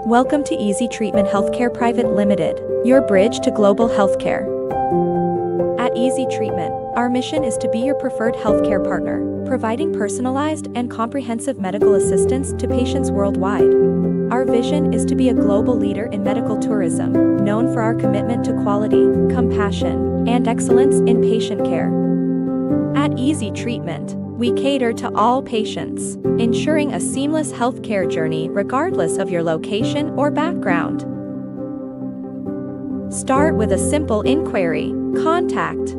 Welcome to Easy Treatment Healthcare Private Limited, your bridge to global healthcare. At Easy Treatment, our mission is to be your preferred healthcare partner, providing personalized and comprehensive medical assistance to patients worldwide. Our vision is to be a global leader in medical tourism, known for our commitment to quality, compassion, and excellence in patient care. At Easy Treatment, we cater to all patients, ensuring a seamless healthcare journey regardless of your location or background. Start with a simple inquiry, contact.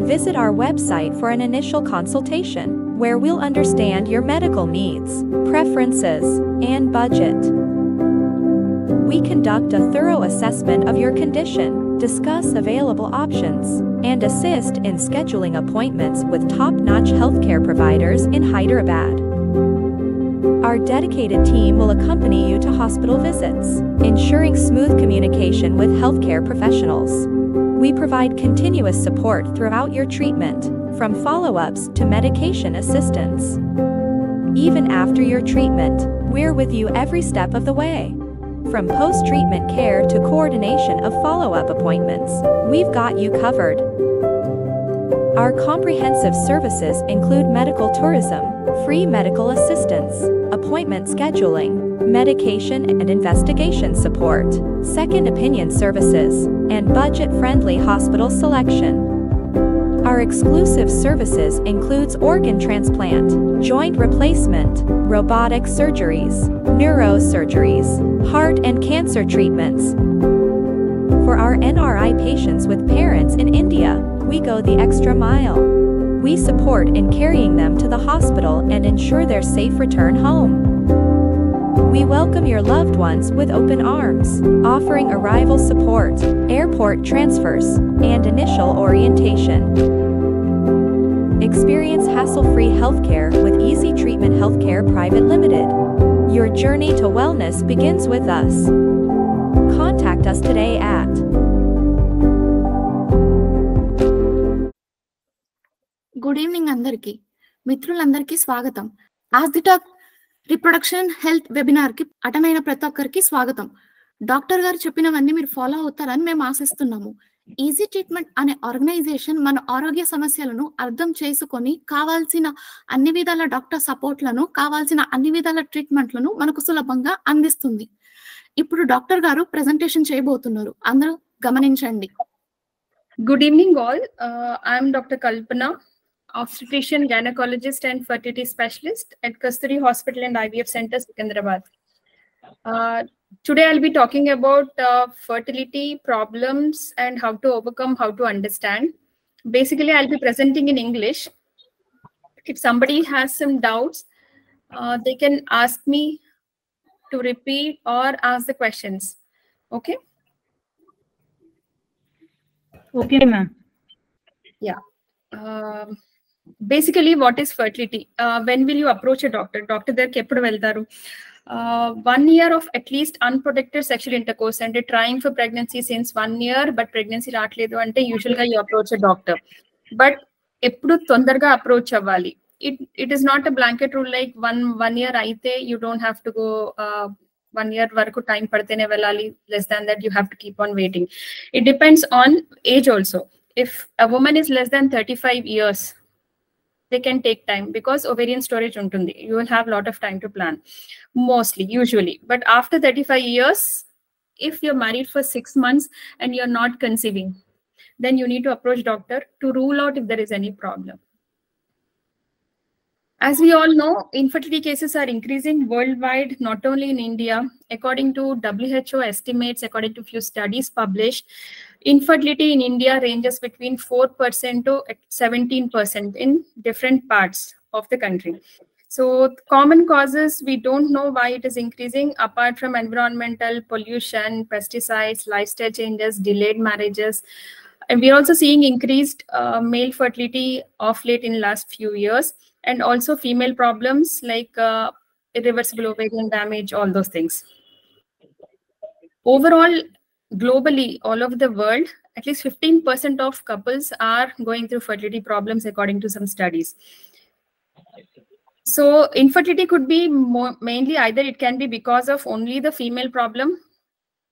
Visit our website for an initial consultation, where we'll understand your medical needs, preferences, and budget. We conduct a thorough assessment of your condition, discuss available options, and assist in scheduling appointments with top-notch healthcare providers in Hyderabad. Our dedicated team will accompany you to hospital visits, ensuring smooth communication with healthcare professionals. We provide continuous support throughout your treatment, from follow-ups to medication assistance. Even after your treatment, we're with you every step of the way. From post-treatment care to coordination of follow-up appointments, we've got you covered. Our comprehensive services include medical tourism, free medical assistance, appointment scheduling, medication and investigation support, second opinion services, and budget-friendly hospital selection. Our exclusive services includes organ transplant, joint replacement, robotic surgeries, neurosurgeries, heart and cancer treatments. For our NRI patients with parents in India, we go the extra mile. We support in carrying them to the hospital and ensure their safe return home. We welcome your loved ones with open arms, offering arrival support, airport transfers, and initial orientation. Experience hassle-free healthcare with Easy Treatment Healthcare Private Limited. Your journey to wellness begins with us. Contact us today at good evening అందరికి మిత్రులందరికీ స్వాగతం. As the talk reproduction health webinar కి attend అయిన ప్రతి ఒక్కరికి స్వాగతం. Doctor గారు చెప్పినవన్నీ మీరు ఫాలో అవుతారని మేము ఆశిస్తున్నాము. ఈజీ ట్రీట్మెంట్ అనే ఆర్గనైజేషన్ మన ఆరోగ్య సమస్యలను అర్థం చేసుకొని కావాల్సిన అన్ని విధాల డాక్టర్ సపోర్ట్లను, కావాల్సిన అన్ని విధాల ట్రీట్మెంట్లను మనకు సులభంగా అందిస్తుంది. ఇప్పుడు డాక్టర్ గారు ప్రెజెంటేషన్ చేయబోతున్నారు, అందరూ గమనించండి. Good evening all. I am Dr. Kalpana, obstetrician, gynecologist and fertility specialist at Kasturi Hospital and IVF Center, Secunderabad. Today I'll be talking about fertility problems and how to overcome, how to understand. Basically, I'll be presenting in English. If somebody has some doubts, they can ask me to repeat or ask the questions. Okay? Okay, ma'am. Yeah. Basically, what is fertility? When will you approach a doctor? Doctor there keppudu veltaru. 1 year of at least unprotected sexual intercourse and trying for pregnancy since 1 year, but pregnancy raatledu ante usually you approach a doctor. But eppudu tondarga approach avvali. It is not a blanket rule like one year aithe you don't have to go 1 year varaku time padtene velali. Less than that you have to keep on waiting. It depends on age also. If a woman is less than 35 years, they can take time because ovarian storage untundi. You will have a lot of time to plan, mostly, usually. But after 35 years, if you're married for 6 months and you're not conceiving, then you need to approach doctor to rule out if there is any problem. As we all know, infertility cases are increasing worldwide, not only in India. According to WHO estimates, according to few studies published, infertility in India ranges between 4% to 17% in different parts of the country. So common causes, we don't know why it is increasing apart from environmental pollution, pesticides, lifestyle changes, delayed marriages. And we're also seeing increased male fertility of late in last few years, and also female problems like irreversible ovarian damage, all those things. Overall, globally, all over the world, at least 15% of couples are going through fertility problems according to some studies. So infertility could be mainly either it can be because of only the female problem,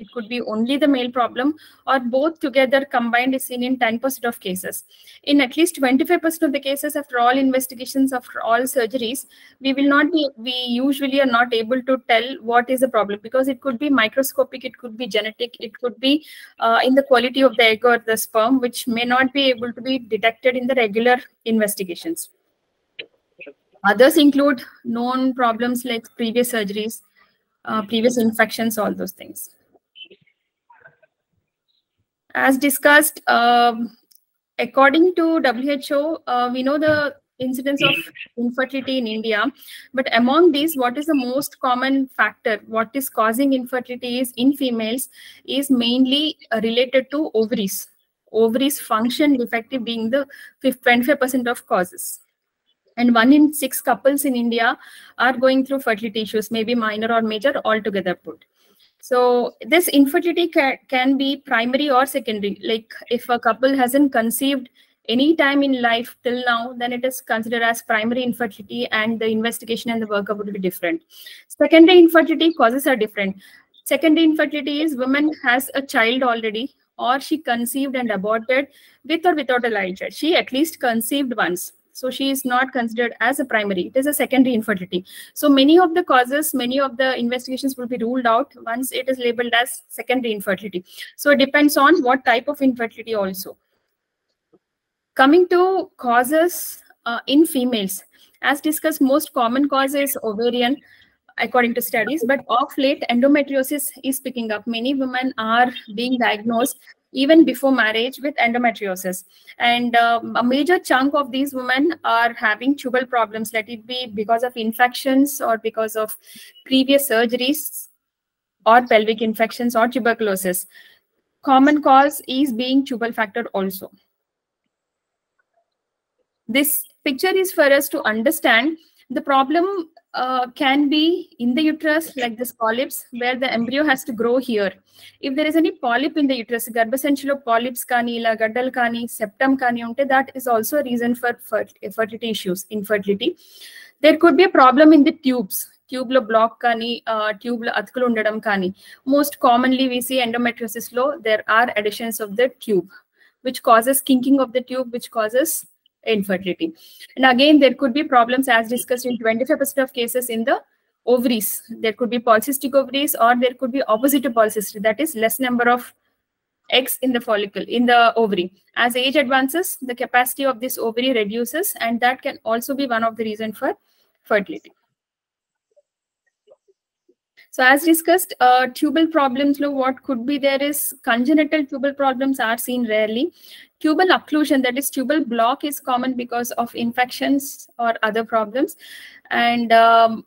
it could be only the male problem, or both together combined is seen in 10% of cases. In at least 25% of the cases, after all investigations, after all surgeries, we usually are not able to tell what is the problem, because it could be microscopic, it could be genetic, it could be in the quality of the egg or the sperm, which may not be able to be detected in the regular investigations. Others include known problems like previous surgeries, previous infections, all those things. As discussed, according to WHO, we know the incidence of infertility in India, but among these, what is the most common factor? What is causing infertility is in females is mainly related to ovaries. Ovaries function defective being the 25% of causes. And 1 in 6 couples in India are going through fertility issues, maybe minor or major, altogether put. So this infertility can be primary or secondary. Like if a couple hasn't conceived any time in life till now, then it is considered as primary infertility, and the investigation and the workup would be different. Secondary infertility causes are different. Secondary infertility is woman has a child already, or she conceived and aborted with or without a live child. She at least conceived once. So she is not considered as a primary. It is a secondary infertility. So many of the causes, many of the investigations will be ruled out once it is labeled as secondary infertility. So it depends on what type of infertility also. Coming to causes in females, as discussed, most common cause is ovarian, according to studies, but of late endometriosis is picking up. Many women are being diagnosed even before marriage with endometriosis, and a major chunk of these women are having tubal problems, let it be because of infections or because of previous surgeries or pelvic infections or tuberculosis. Common cause is being tubal factor also. This picture is for us to understand the problem can be in the uterus, like this polyps, where the embryo has to grow here. If there is any polyp in the uterus, garbhasanchilo polyps kani, ila gaddal kani, septum kani unte, that is also a reason for fertility issues, infertility. There could be a problem in the tubes. Tube lo block kani, tube lo atkulu undadam kani. Most commonly we see endometriosis lo, there are adhesions of the tube, which causes kinking of the tube, which causes infertility. And again, there could be problems, as discussed, in 25% of cases in the ovaries. There could be polycystic ovaries, or there could be opposite to polycystic, that is less number of eggs in the follicle, in the ovary. As age advances, the capacity of this ovary reduces, and that can also be one of the reasons for fertility. So as discussed, tubal problems, what could be there is congenital tubal problems are seen rarely. Tubal occlusion, that is tubal block, is common because of infections or other problems, and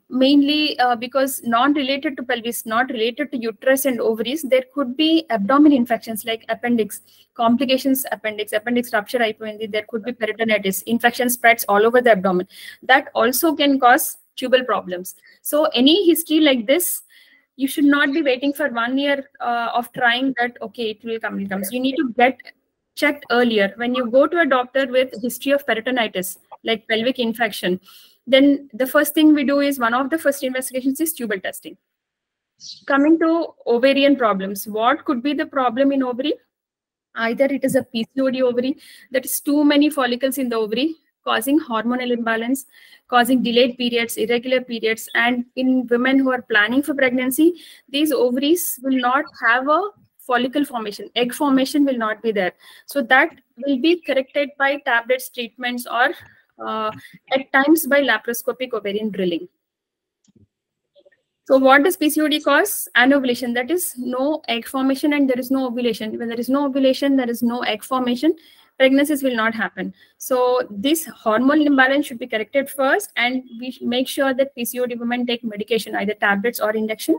mainly because non-related to pelvis, not related to uterus and ovaries, there could be abdomen infections like appendix, complications appendix rupture hypoendy, there could be peritonitis, infection spreads all over the abdomen. That also can cause tubal problems. So any history like this, you should not be waiting for 1 year of trying that, okay, it will come, So you need to get checked earlier. When you go to a doctor with history of peritonitis, like pelvic infection, then the first thing we do is, one of the first investigations is tubal testing. Coming to ovarian problems, what could be the problem in ovary? Either it is a PCOD ovary, that is too many follicles in the ovary, causing hormonal imbalance, causing delayed periods, irregular periods, and in women who are planning for pregnancy, these ovaries will not have a follicle formation, egg formation will not be there. So that will be corrected by tablets, treatments, or at times by laparoscopic ovarian drilling. So what does PCOD cause? Anovulation, that is no egg formation and there is no ovulation. When there is no ovulation, there is no egg formation, pregnancies will not happen. So this hormonal imbalance should be corrected first, and we make sure that PCOD women take medication, either tablets or injection,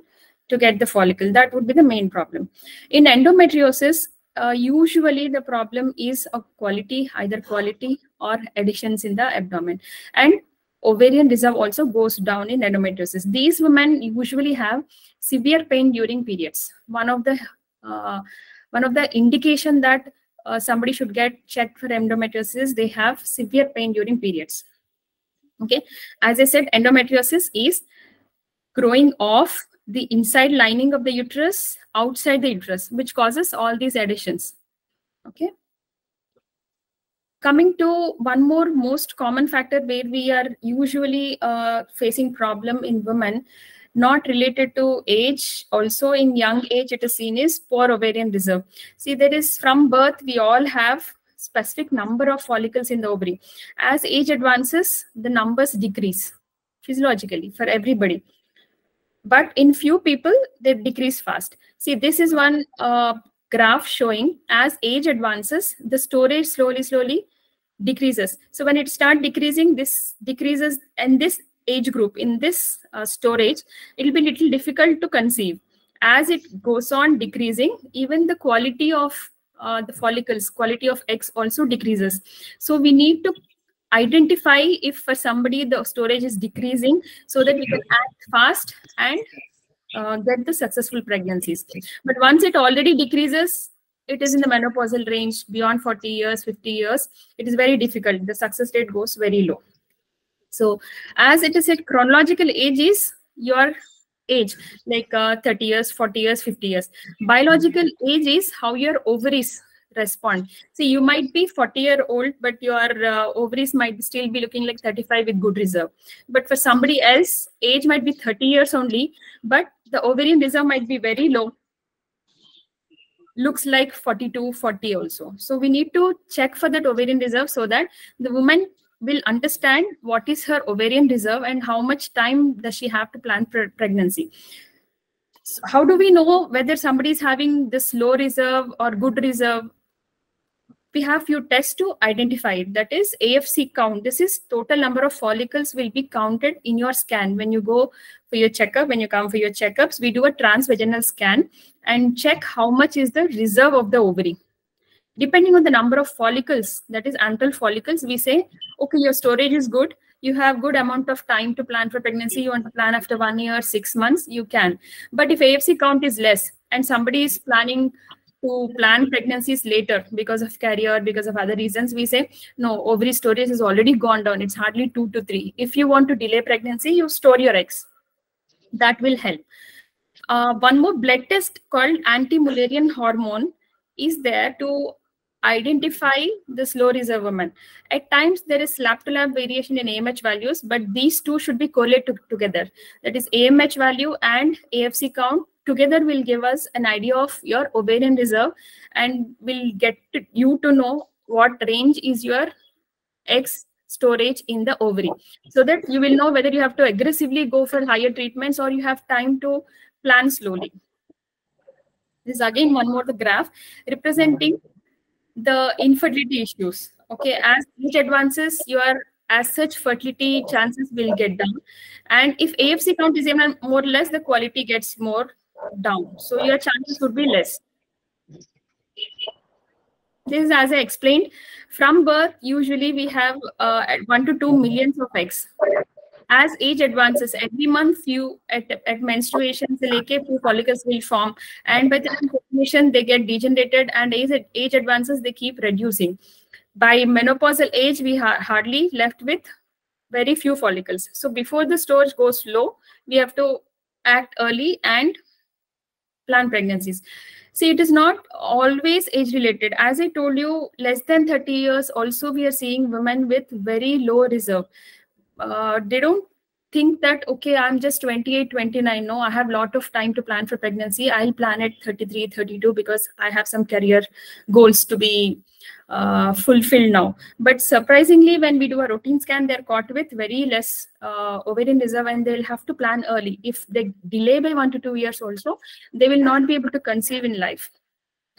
to get the follicle. That would be the main problem. In endometriosis, usually the problem is a quality, either quality or adhesions in the abdomen. And ovarian reserve also goes down in endometriosis. These women usually have severe pain during periods. One of the indication that somebody should get checked for endometriosis, they have severe pain during periods. Okay, as I said, endometriosis is growing off the inside lining of the uterus outside the uterus, which causes all these adhesions. Okay. Coming to one more most common factor where we are usually facing problem in women, not related to age, also in young age it is seen, is poor ovarian reserve. See, there is from birth we all have specific number of follicles in the ovary. As age advances, the numbers decrease physiologically for everybody. But in few people, they decrease fast. See, this is one graph showing as age advances, the storage slowly decreases. So when it starts decreasing, this decreases, and this age group in this storage, it will be little difficult to conceive. As it goes on decreasing, even the quality of the follicles, quality of eggs also decreases. So we need to identify if for somebody the storage is decreasing, so that we can act fast and get the successful pregnancies. But once it already decreases, it is in the menopausal range beyond 40 years, 50 years, it is very difficult. The success rate goes very low. So as it is said, chronological age is your age, like 30 years, 40 years, 50 years. Biological age is how your ovaries respond. See, you might be 40-year-old, but your ovaries might still be looking like 35 with good reserve. But for somebody else, age might be 30 years only, but the ovarian reserve might be very low. Looks like 42, 40 also. So we need to check for that ovarian reserve so that the woman will understand what is her ovarian reserve and how much time does she have to plan pregnancy. So how do we know whether somebody is having this low reserve or good reserve? We have few tests to identify it. That is AFC count. This is total number of follicles will be counted in your scan. When you go for your checkup, when you come for your checkups, we do a transvaginal scan and check how much is the reserve of the ovary. Depending on the number of follicles, that is antral follicles, we say, okay, your storage is good. You have good amount of time to plan for pregnancy. You want to plan after 1 year, 6 months, you can. But if AFC count is less and somebody is planning to plan pregnancies later because of career, because of other reasons, we say, no, ovary storage has already gone down. It's hardly 2 to 3. If you want to delay pregnancy, you store your eggs. That will help. One more blood test called anti-Mullerian hormone is there to identify this low reserve woman. At times, there is lab-to-lab variation in AMH values, but these two should be correlated together. That is AMH value and AFC count together will give us an idea of your ovarian reserve and will get you to know what range is your eggs storage in the ovary, so that you will know whether you have to aggressively go for higher treatments or you have time to plan slowly. This is again one more the graph representing the infertility issues. Okay, as age advances, your as such fertility chances will get down, and if AFC count is even more or less, the quality gets more down, so your chances would be less. This is as I explained. From birth, usually we have 1 to 2 millions of eggs. As age advances, every month few at menstruation, few follicles will form, and by the time ovulation they get degenerated, and as age advances they keep reducing. By menopausal age, we are hardly left with very few follicles. So before the storage goes low, we have to act early and plan pregnancies. See, it is not always age related. As I told you, less than 30 years also we are seeing women with very low reserve. They don't think that, okay, I'm just 28, 29. No, I have a lot of time to plan for pregnancy. I'll plan at 33, 32 because I have some career goals to be fulfilled now. But surprisingly, when we do a routine scan, they're caught with very less ovarian reserve, and they'll have to plan early. If they delay by 1 to 2 years also, they will not be able to conceive in life.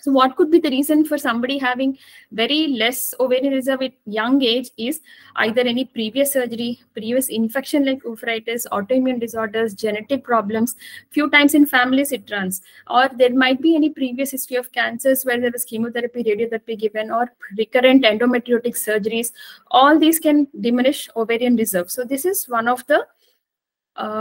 So what could be the reason for somebody having very less ovarian reserve at young age is either any previous surgery, previous infection like uveitis, autoimmune disorders, genetic problems. Few times in families it runs, or there might be any previous history of cancers where there was chemotherapy, radiotherapy given, or recurrent endometriotic surgeries. All these can diminish ovarian reserve. So this is one of the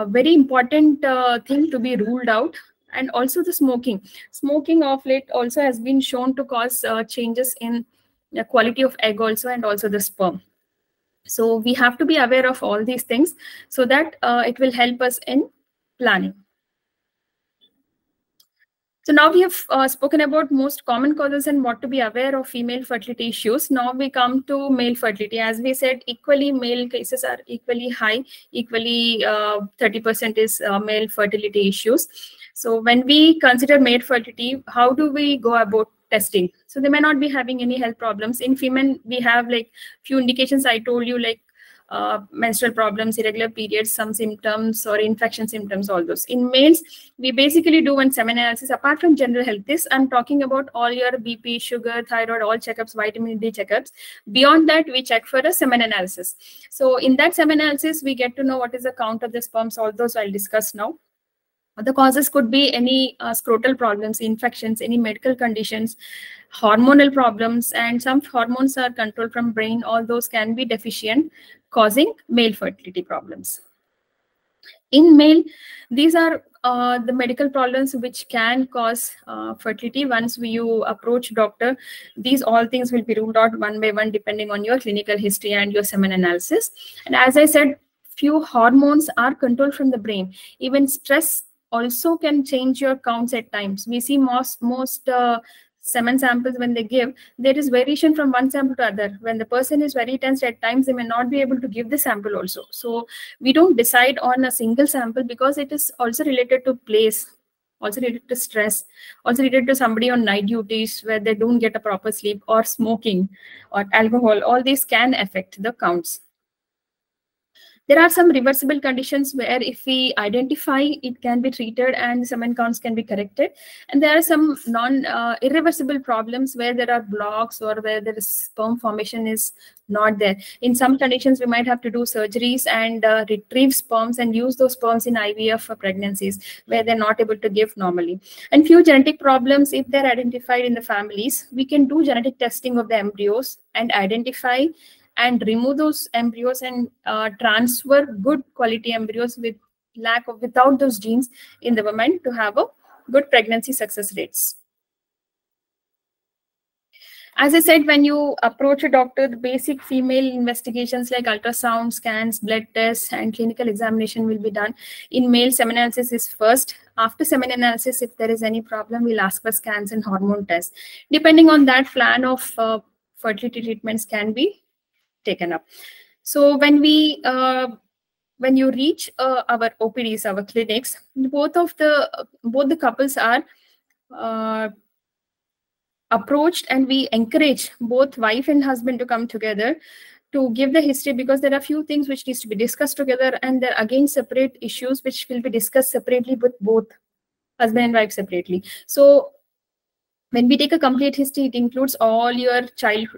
very important thing to be ruled out. And also the smoking. Smoking of late also has been shown to cause changes in the quality of egg also, and also the sperm. So we have to be aware of all these things so that it will help us in planning. So now we have spoken about most common causes and what to be aware of female fertility issues. Now we come to male fertility. As we said, equally male cases are equally high, equally 30% is male fertility issues. So when we consider male fertility, how do we go about testing? So they may not be having any health problems. In female, we have like few indications I told you, like menstrual problems, irregular periods, some symptoms or infection symptoms, all those. In males, we basically do one semen analysis. Apart from general health, this I'm talking about all your BP, sugar, thyroid, all checkups, vitamin D checkups. Beyond that, we check for a semen analysis. So in that semen analysis, we get to know what is the count of the sperms, all those I'll discuss now. The causes could be any scrotal problems, infections, any medical conditions, hormonal problems, and some hormones are controlled from brain. All those can be deficient, causing male fertility problems. In male, these are the medical problems which can cause fertility. Once you approach doctor, these all things will be ruled out one by one depending on your clinical history and your semen analysis. And as I said, few hormones are controlled from the brain. Even stress also can change your counts at times. We see most semen samples when they give, there is variation from one sample to other. When the person is very tense, at times they may not be able to give the sample also. So we don't decide on a single sample because it is also related to place, also related to stress, also related to somebody on night duties where they don't get a proper sleep, or smoking or alcohol. All these can affect the counts. There are some reversible conditions where if we identify, it can be treated and semen counts can be corrected. And there are some irreversible problems where there are blocks or where there is sperm formation is not there. In some conditions, we might have to do surgeries and retrieve sperms and use those sperms in IVF for pregnancies where they're not able to give normally. And few genetic problems, if they're identified in the families, we can do genetic testing of the embryos and identify and remove those embryos and transfer good quality embryos without those genes in the woman to have a good pregnancy success rates. As I said, when you approach a doctor, the basic female investigations like ultrasound, scans, blood tests, and clinical examination will be done. In male, semen analysis is first. After semen analysis, if there is any problem, we'll ask for scans and hormone tests. Depending on that, plan of fertility treatments can be taken up. So when you reach our OPDs, our clinics, both the couples are approached, and we encourage both wife and husband to come together to give the history, because there are few things which needs to be discussed together, and there are again separate issues which will be discussed separately with both husband and wife separately. So when we take a complete history, it includes all your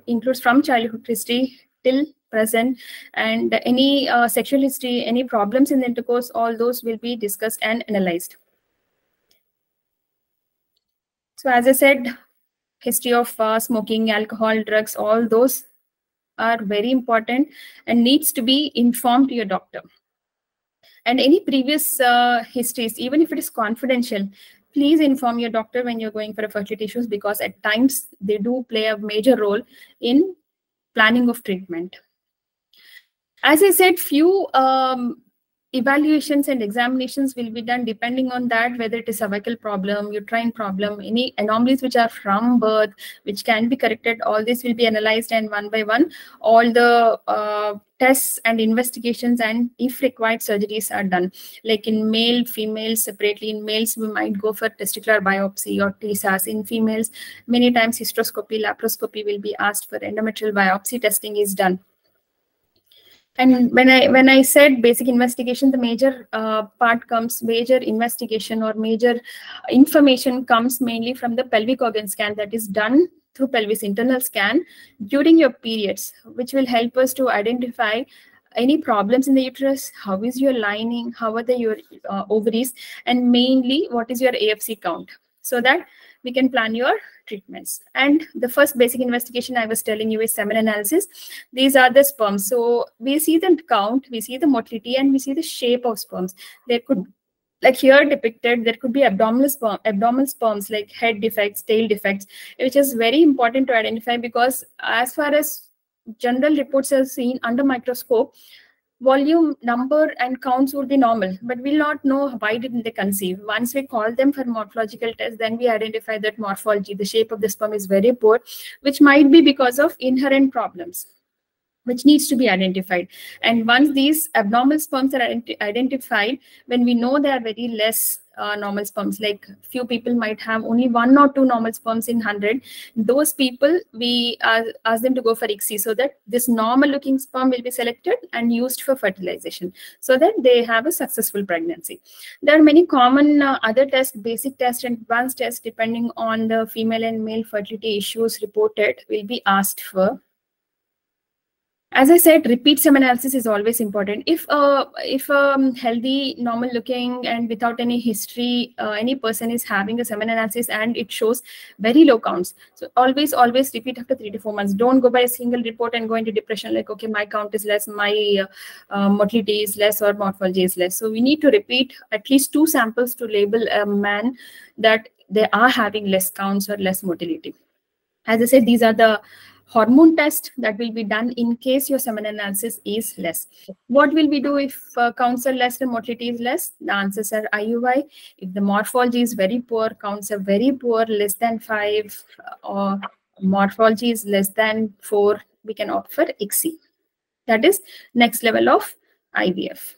includes from childhood history till present, and any sexual history, any problems in the intercourse, all those will be discussed and analyzed. So as I said, history of smoking, alcohol, drugs, all those are very important and needs to be informed to your doctor. And any previous histories, even if it is confidential, please inform your doctor when you're going for a fertility issues, because at times they do play a major role in planning of treatment. As I said, few evaluations and examinations will be done depending on that, whether it is cervical problem, uterine problem, any anomalies which are from birth, which can be corrected. All this will be analyzed, and one by one, all the tests and investigations and if required surgeries are done. Like in male, female separately. In males, we might go for testicular biopsy or TSAS. In females, many times hysteroscopy, laparoscopy will be asked for. Endometrial biopsy testing is done. And when I said basic investigation, the major part comes, major investigation or major information comes mainly from the pelvic organ scan that is done through pelvis internal scan during your periods, which will help us to identify any problems in the uterus, how is your lining, how are your ovaries, and mainly what is your AFC count, so that we can plan your treatments. And the first basic investigation I was telling you is semen analysis. These are the sperms. So we see the count, we see the motility, and we see the shape of sperms. There could, like here depicted, there could be abdominal sperms like head defects, tail defects, which is very important to identify, because as far as general reports are seen under microscope, volume, number, and counts would be normal, but we'll not know why didn't they conceive. Once we call them for morphological tests, then we identify that morphology, the shape of the sperm is very poor, which might be because of inherent problems, which needs to be identified. And once these abnormal sperms are identified, when we know they are very less normal sperms, like few people might have only 1 or 2 normal sperms in 100, those people, we ask them to go for ICSI, so that this normal looking sperm will be selected and used for fertilization, so that they have a successful pregnancy. There are many common other tests, basic tests and advanced tests, depending on the female and male fertility issues reported, will be asked for. As I said, repeat semen analysis is always important. If healthy, normal looking and without any history, any person is having a semen analysis and it shows very low counts, so always repeat after 3 to 4 months. Don't go by a single report and go into depression like, okay, my count is less, my motility is less, or morphology is less. So we need to repeat at least 2 samples to label a man that they are having less counts or less motility. As I said, these are the hormone test that will be done in case your semen analysis is less. What will we do if counts are less and motility is less? The answers are IUI. If the morphology is very poor, counts are very poor, less than 5, or morphology is less than 4, we can opt for ICSI. That is next level of IVF.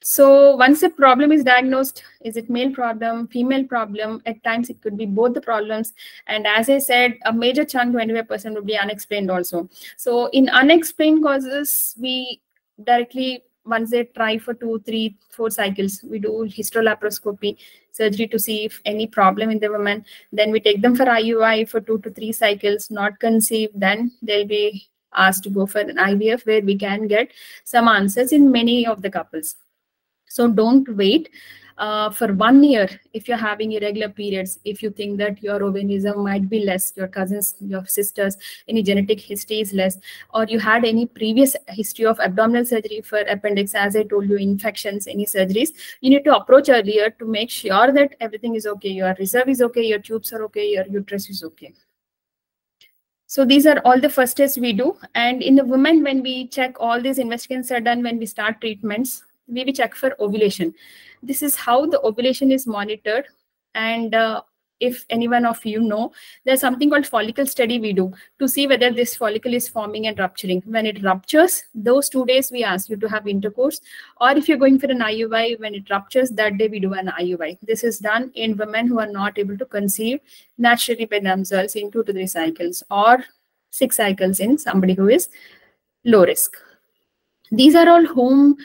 So once a problem is diagnosed, is it male problem, female problem? At times it could be both the problems. And as I said, a major chunk, 25%, would be unexplained also. So in unexplained causes, we directly, once they try for 2, 3, 4 cycles, we do hysterolaparoscopy surgery to see if any problem in the woman. Then we take them for IUI for 2 to 3 cycles, not conceive. Then they'll be asked to go for an IVF, where we can get some answers in many of the couples. So don't wait for 1 year if you're having irregular periods. If you think that your organism might be less, your cousins, your sisters, any genetic history is less, or you had any previous history of abdominal surgery for appendix, as I told you, infections, any surgeries, you need to approach earlier to make sure that everything is okay. Your reserve is okay, your tubes are okay, your uterus is okay. So these are all the first tests we do. And in the women, when we check, all these investigations are done when we start treatments. We will check for ovulation. This is how the ovulation is monitored. And if anyone of you know, there's something called follicle study we do to see whether this follicle is forming and rupturing. When it ruptures, those 2 days we ask you to have intercourse. Or if you're going for an IUI, when it ruptures, that day we do an IUI. This is done in women who are not able to conceive naturally by themselves in 2 to 3 cycles, or 6 cycles in somebody who is low risk. These are all home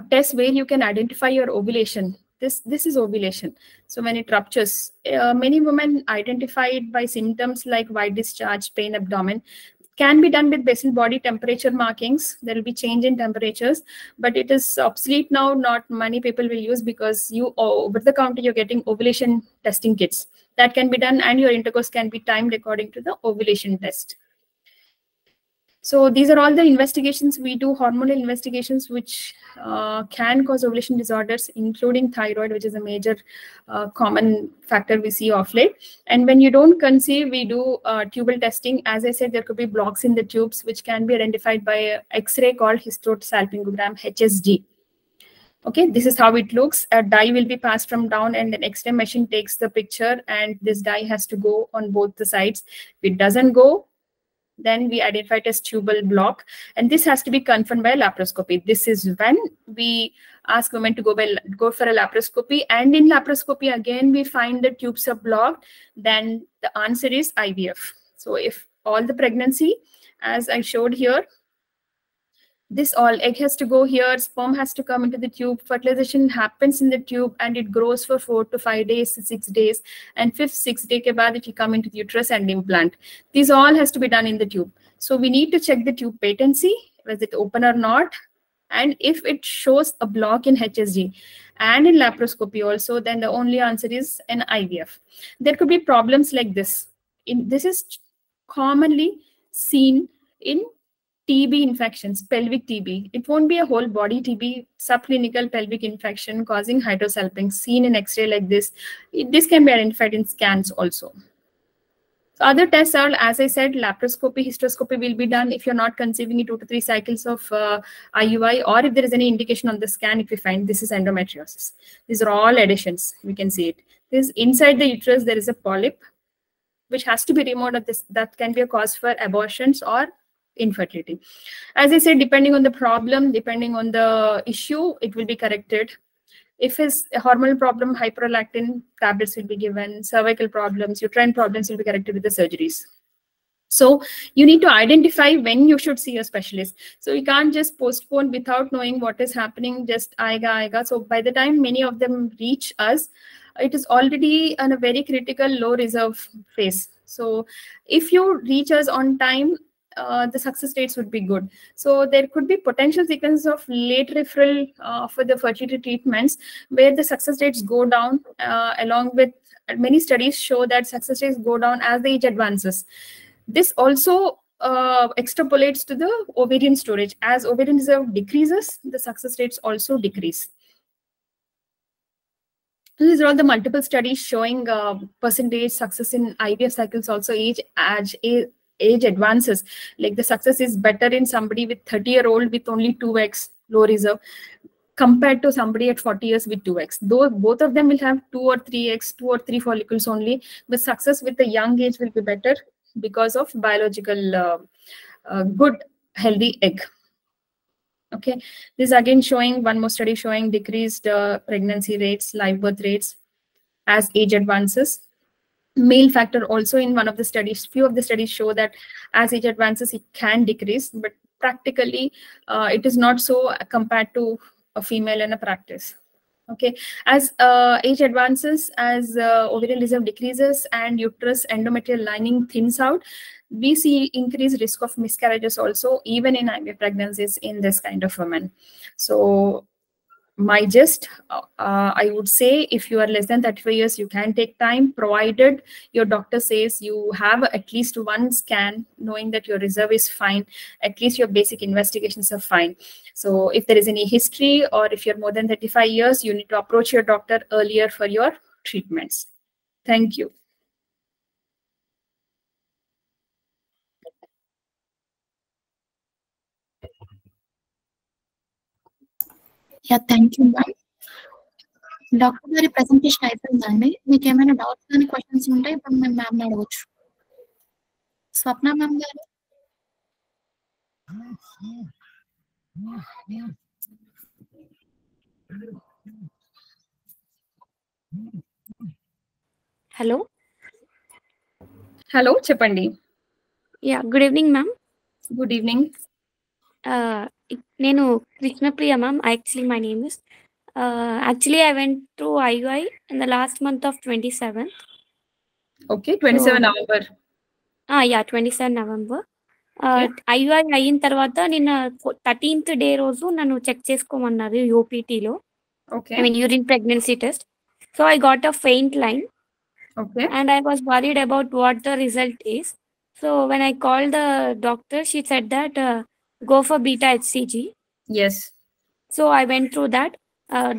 tests where you can identify your ovulation. This is ovulation. So when it ruptures, many women identify it by symptoms like white discharge, pain, abdomen. Can be done with basal body temperature markings. There will be change in temperatures, but it is obsolete now. Not many people will use, because you over the counter you're getting ovulation testing kits. That can be done, and your intercourse can be timed according to the ovulation test. So these are all the investigations we do, hormonal investigations, which can cause ovulation disorders, including thyroid, which is a major common factor we see of late. And when you don't conceive, we do tubal testing. As I said, there could be blocks in the tubes, which can be identified by an X-ray called hysterosalpingogram, HSG. Okay, this is how it looks. A dye will be passed from down, and an X-ray machine takes the picture, and this dye has to go on both the sides. If it doesn't go, then we identify it as tubal block, and this has to be confirmed by laparoscopy. This is when we ask women to go for a laparoscopy, and in laparoscopy again we find the tubes are blocked. Then the answer is IVF. So if all the pregnancy, as I showed here, this all egg has to go here, sperm has to come into the tube, fertilization happens in the tube, and it grows for 4 to 5 days, 6 days, and 5th, 6th day ke baad it will come into the uterus and implant. These all has to be done in the tube. So we need to check the tube patency, was it open or not, and if it shows a block in HSG and in laparoscopy also, then the only answer is an IVF. There could be problems like this. This is commonly seen in TB infections, pelvic TB. It won't be a whole body TB, subclinical pelvic infection causing hydrosalpinx, seen in X-ray like this. This can be identified in scans also. So other tests are, as I said, laparoscopy, hysteroscopy will be done if you're not conceiving in 2 to 3 cycles of IUI, or if there is any indication on the scan, if we find this is endometriosis. These are all additions. We can see it. This inside the uterus, there is a polyp, which has to be removed. That can be a cause for abortions or infertility. As I said, depending on the problem, depending on the issue, it will be corrected. If it's a hormonal problem, hyperlactin tablets will be given. Cervical problems, uterine problems will be corrected with the surgeries. So you need to identify when you should see a specialist. So you can't just postpone without knowing what is happening, just aiga. So by the time many of them reach us, it is already in a very critical low reserve phase. So if you reach us on time, the success rates would be good. So there could be potential sequence of late referral for the fertility treatments where the success rates go down, along with many studies show that success rates go down as the age advances. This also extrapolates to the ovarian storage. As ovarian reserve decreases, the success rates also decrease. These are all the multiple studies showing percentage success in IVF cycles also age advances. Like the success is better in somebody with 30-year-old with only 2x low reserve compared to somebody at 40 years with 2x. Though both of them will have 2 or 3x, 2 or 3 follicles only, but success with the young age will be better because of biological good healthy egg. Okay, this again showing one more study showing decreased pregnancy rates, live birth rates as age advances. Male factor also in one of the studies, few of the studies show that as age advances it can decrease, but practically it is not so compared to a female in a practice. Okay, as age advances, as ovarian reserve decreases and uterus endometrial lining thins out, we see increased risk of miscarriages also, even in IVF pregnancies in this kind of women. So my gist, I would say, if you are less than 35 years, you can take time, provided your doctor says you have at least one scan, knowing that your reserve is fine, at least your basic investigations are fine. So if there is any history, or if you're more than 35 years, you need to approach your doctor earlier for your treatments. Thank you. Yeah thank you ma'am. Doctor గారి presentation అయిపోయిందండి. మీకు ఏమైనా doubts కానీ questions ఉంటే ఇప్పుడు మేము మ్యామ్ని అడగచ్చు. స్వప్న మ్యామ్ గారు. హలో హలో, చెప్పండి. Yeah good evening ma'am. Good evening. నేను Krishnapriya ma'am. Actually my name is actually I went to IUI in the last month of 27th. Okay, 27 November. Yeah, 27 November. IUI అయిన తర్వాత నిన్న 13th డే రోజు నన్ను check చేసుకోమన్నారు యూపీటీలో. Okay. I mean urine pregnancy test. So I got a faint line. Okay. And I was worried about what the result is. So when I called the doctor, she said that go for beta HCG. Yes. So I went through that.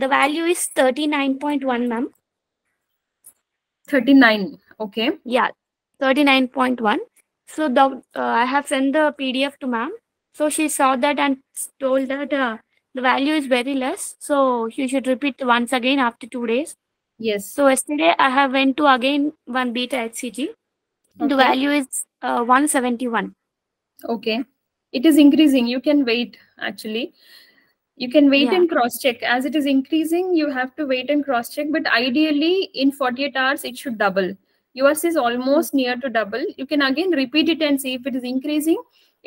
The value is 39.1, ma'am. 39. Okay. Yeah, 39.1. So I have sent the PDF to ma'am. So she saw that and told that the value is very less. So you should repeat once again after 2 days. Yes. So yesterday I have went to again one beta HCG. Okay. The value is 171. Okay. It is increasing. You can wait, actually. You can wait and cross-check. As it is increasing, you have to wait and cross-check. But ideally, in 48 hours, it should double. Yours is almost near to double. You can again repeat it and see if it is increasing.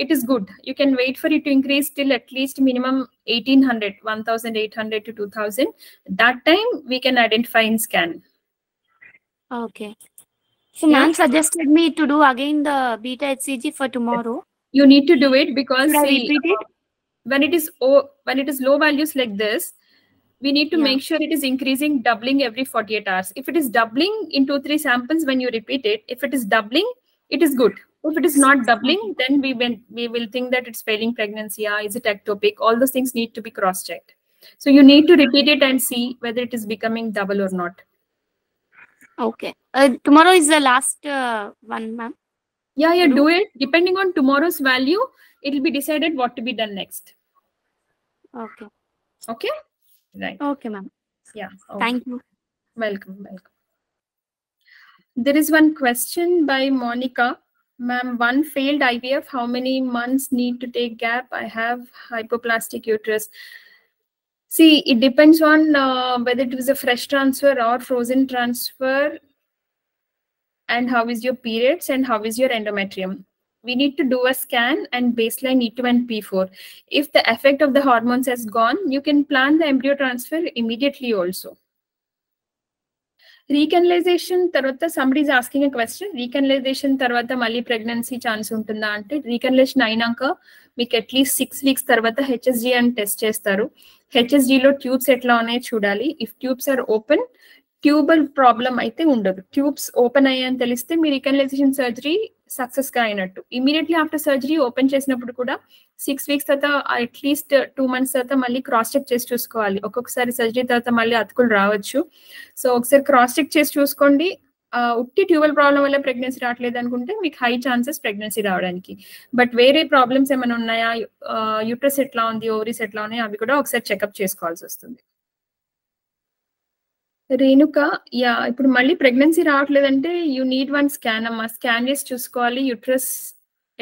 It is good. You can wait for it to increase till at least minimum 1800, 1800 to 2000. That time, we can identify in scan. Okay. So ma'am suggested me to do again the beta HCG for tomorrow. You need to do it because should I repeat it? When it is low values like this, we need to make sure it is increasing, doubling every 48 hours. If it is doubling in 2-3 samples when you repeat it, if it is doubling, it is good. If it is not doubling, then we will think that it's failing pregnancy. Is it ectopic? All those things need to be cross-checked. So you need to repeat it and see whether it is becoming double or not. Okay. Tomorrow is the last one, ma'am. Yeah, do it. Depending on tomorrow's value, it will be decided what to be done next. Okay. Okay? Right. Okay, ma'am. Yeah. Okay. Thank you. Welcome. There is one question by Monica. Ma'am, one failed IVF, how many months need to take gap? I have hypoplastic uterus. See, it depends on whether it was a fresh transfer or frozen transfer, and how is your periods and how is your endometrium. We need to do a scan and baseline E2 and P4. If the effect of the hormones has gone, you can plan the embryo transfer immediately also. Recanalization తర్వాత somebody is asking a question. Recanalization తర్వాత మళ్ళీ pregnancy chance ఉంటుందా అంటే, recanalization అయినాక మీకు at least 6 weeks తర్వాత HSG అని test చేస్తారు. హెచ్ఎస్జిలో ట్యూబ్స్ ఎట్లా ఉన్నాయో చూడాలి. If tubes are open, tubal problem అయితే ఉండదు. ట్యూబ్స్ ఓపెన్ అయ్యాయని తెలిస్తే మీ రీకనలైజేషన్ సర్జరీ సక్సెస్ గా అయినట్టు. ఇమీడియట్లీ ఆఫ్టర్ సర్జరీ ఓపెన్ చేసినప్పుడు కూడా 6 weeks తర్వాత అట్లీస్ట్ 2 months తర్వాత మళ్ళీ క్రాస్ చెక్ చేసి చూసుకోవాలి. ఒక్కొక్కసారి సర్జరీ తర్వాత మళ్ళీ అతుకులు రావచ్చు. సో ఒకసారి క్రాస్ చెక్ చేసి చూసుకోండి. ఉట్టి ట్యూబల్ ప్రాబ్లం వల్ల ప్రెగ్నెన్సీ రావట్లేదు అనుకుంటే మీకు హై ఛాన్సెస్ ప్రెగ్నెన్సీ రావడానికి. బట్ వేరే ప్రాబ్లమ్స్ ఏమైనా ఉన్నాయా, యూట్రస్ ఎట్లా ఉంది, ఓవరీస్ ఎట్లా ఉన్నాయి, అవి కూడా ఒకసారి చెకప్ చేసుకోవాల్సి వస్తుంది. రేణుక, యా ఇప్పుడు మళ్ళీ ప్రెగ్నెన్సీ రావట్లేదంటే యూ నీడ్ వన్ స్కాన్ అమ్మా. స్కాన్ చేసి చూసుకోవాలి యూట్రస్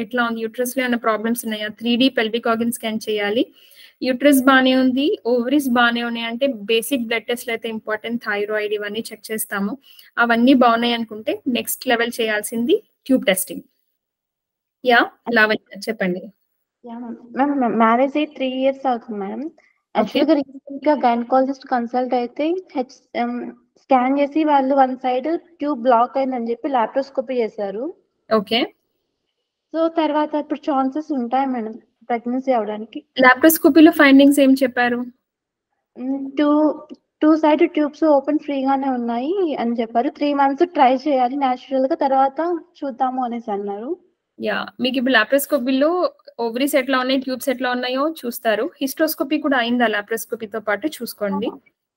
ఎట్లా ఉంది, యూట్రస్ లో ఏమైనా ప్రాబ్లమ్స్ ఉన్నాయా. 3D పెల్విక్ ఆర్గన్ స్కాన్ చేయాలి. యూట్రస్ బాగానే ఉంది, ఓవరీస్ బాగానే ఉన్నాయి అంటే బేసిక్ బ్లడ్ టెస్ట్లు అయితే ఇంపార్టెంట్. థైరాయిడ్ ఇవన్నీ చెక్ చేస్తాము. అవన్నీ బాగున్నాయి అనుకుంటే నెక్స్ట్ లెవెల్ చేయాల్సింది ట్యూబ్ టెస్టింగ్. యా లావణ్య చెప్పండి. మ్యారేజ్ అయ్యి 3 years అవుతుంది మేడం. యాక్చువల్గా రీసెంట్ గా గైనకాలజిస్ట్ కన్సల్ట్ అయితే స్కాన్ చేసి వాళ్ళు 1 side ట్యూబ్ బ్లాక్ అయిందని చెప్పి లాప్రోస్కోపీ చేశారు. ఓకే. సో తర్వాత ఇప్పుడు ఛాన్సెస్ ఉంటాయి మేడం ప్రెగ్నెన్సీ అవడానికి. లాప్రోస్కోపీలో ఫైండింగ్స్ ఏం చెప్పారు? టూ సైడ్ ట్యూబ్స్ ఓపెన్ ఫ్రీగానే ఉన్నాయి అని చెప్పారు. 3 months ట్రై చేయాలి న్యాచురల్ గా, తర్వాత చూద్దాము అనేసి అన్నారు. యా, మీకు ఇప్పుడు లాప్రోస్కోపీలో ఓవరీస్ ఎట్లా ఉన్నాయి, ట్యూబ్స్ ఎట్లా ఉన్నాయో చూస్తారు. హిస్ట్రోస్కోపీ కూడా అయిందా లాప్రోస్కోపీతో పాటు చూసుకోండి.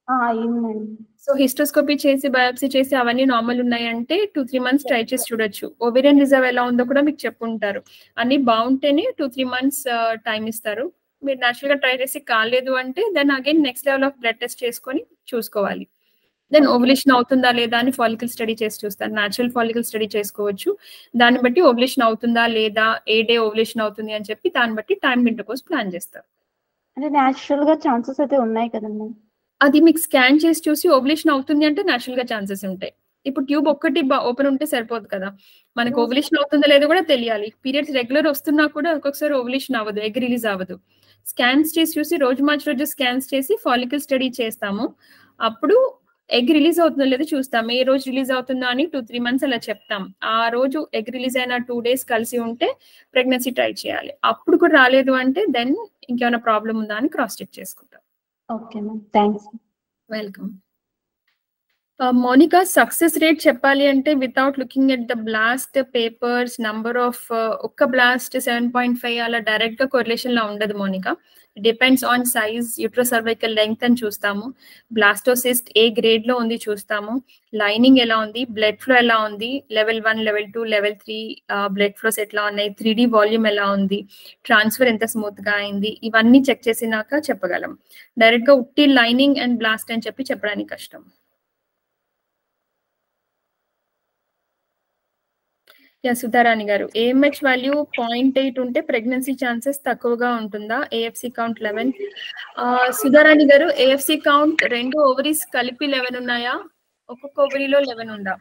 అయిందండి. సో హిస్ట్రోస్కోపీ చేసి బయాప్సీ చేసి అవన్నీ నార్మల్ ఉన్నాయంటే 2-3 months ట్రై చేసి చూడొచ్చు. ఓవేరియన్ రిజర్వ్ ఎలా ఉందో కూడా మీకు చెప్పుంటారు. అన్ని బాగుంటేనే 2-3 months టైం ఇస్తారు. మీరు న్యాచురల్ గా ట్రై చేసి కాలేదు అంటే then again next level of blood test చేసుకొని చూసుకోవాలి. దెన్ ఓవులేషన్ అవుతుందా లేదా అని ఫాలికల్ స్టడీ చేసి చూస్తారు. న్యాచురల్ ఫాలికల్ స్టడీ చేసుకోవచ్చు. దాన్ని బట్టి ఓవులేషన్ అవుతుందా లేదా, ఏ డే ఓవులేషన్ అవుతుంది అని చెప్పి దాన్ని బట్టి టైం ఇంటర్కోర్స్ ప్లాన్ చేస్తారు. అంటే న్యాచురల్ గా ఛాన్సెస్ అయితే ఉన్నాయి కదండి. అది మీకు స్కాన్ చేసి చూసి ఓవులేషన్ అవుతుంది అంటే న్యాచురల్ గా ఛాన్సెస్ ఉంటాయి. ఇప్పుడు ట్యూబ్ ఒక్కటి ఓపెన్ ఉంటే సరిపోదు కదా, మనకు ఓవులేషన్ అవుతుందో లేదో కూడా తెలియాలి. పీరియడ్స్ రెగ్యులర్ వస్తున్నా కూడా ఒక్కొక్కసారి ఓవులేషన్ అవ్వదు, ఎగ్ రిలీజ్ అవ్వదు. స్కాన్స్ చేసి చూసి రోజు మార్చి రోజు స్కాన్స్ చేసి ఫాలికల్ స్టడీ చేస్తాము. అప్పుడు ఎగ్ రిలీజ్ అవుతుందో లేదో చూస్తాం. ఏ రోజు రిలీజ్ అవుతుందో అని 2-3 months అలా చెప్తాం. ఆ రోజు ఎగ్ రిలీజ్ అయిన 2 days కలిసి ఉంటే ప్రెగ్నెన్సీ ట్రై చేయాలి. అప్పుడు కూడా రాలేదు అంటే దెన్ ఇంకేమైనా ప్రాబ్లం ఉందా అని క్రాస్ చెక్ చేసుకుంటాం. Okay ma'am, thanks. Welcome. Monika, success rate చెప్పాలి అంటే without looking at the blast papers number of ఒక్క బ్లాస్ట్ 7.5 అలా డైరెక్ట్ గా కొరిలేషన్ లో ఉండదు Monika. Depends on size, uterocervical length అని చూస్తాము. బ్లాస్టోసిస్ట్ ఏ గ్రేడ్ లో ఉంది చూస్తాము. లైనింగ్ ఎలా ఉంది, బ్లడ్ ఫ్లో ఎలా ఉంది, level 1, level 2, level 3 blood flows ఎట్లా ఉన్నాయి, 3D వాల్యూమ్ ఎలా ఉంది, ట్రాన్స్ఫర్ ఎంత స్మూత్ గా అయింది, ఇవన్నీ చెక్ చేసినాక చెప్పగలం. డైరెక్ట్ గా ఉట్టి లైనింగ్ అండ్ బ్లాస్ట్ అని చెప్పి చెప్పడానికి కష్టం. యా, సుధారాణి గారు, AMH వాల్యూ 0.8 ఉంటే ప్రెగ్నెన్సీ ఛాన్సెస్ తక్కువగా ఉంటుందా? AFC count 11. సుధారాణి గారు, AFC కౌంట్ 2 ఓవరీస్ కలిపి 11 ఉన్నాయా, ఒక్కొక్క ఓవరీలో 11 ఉందా?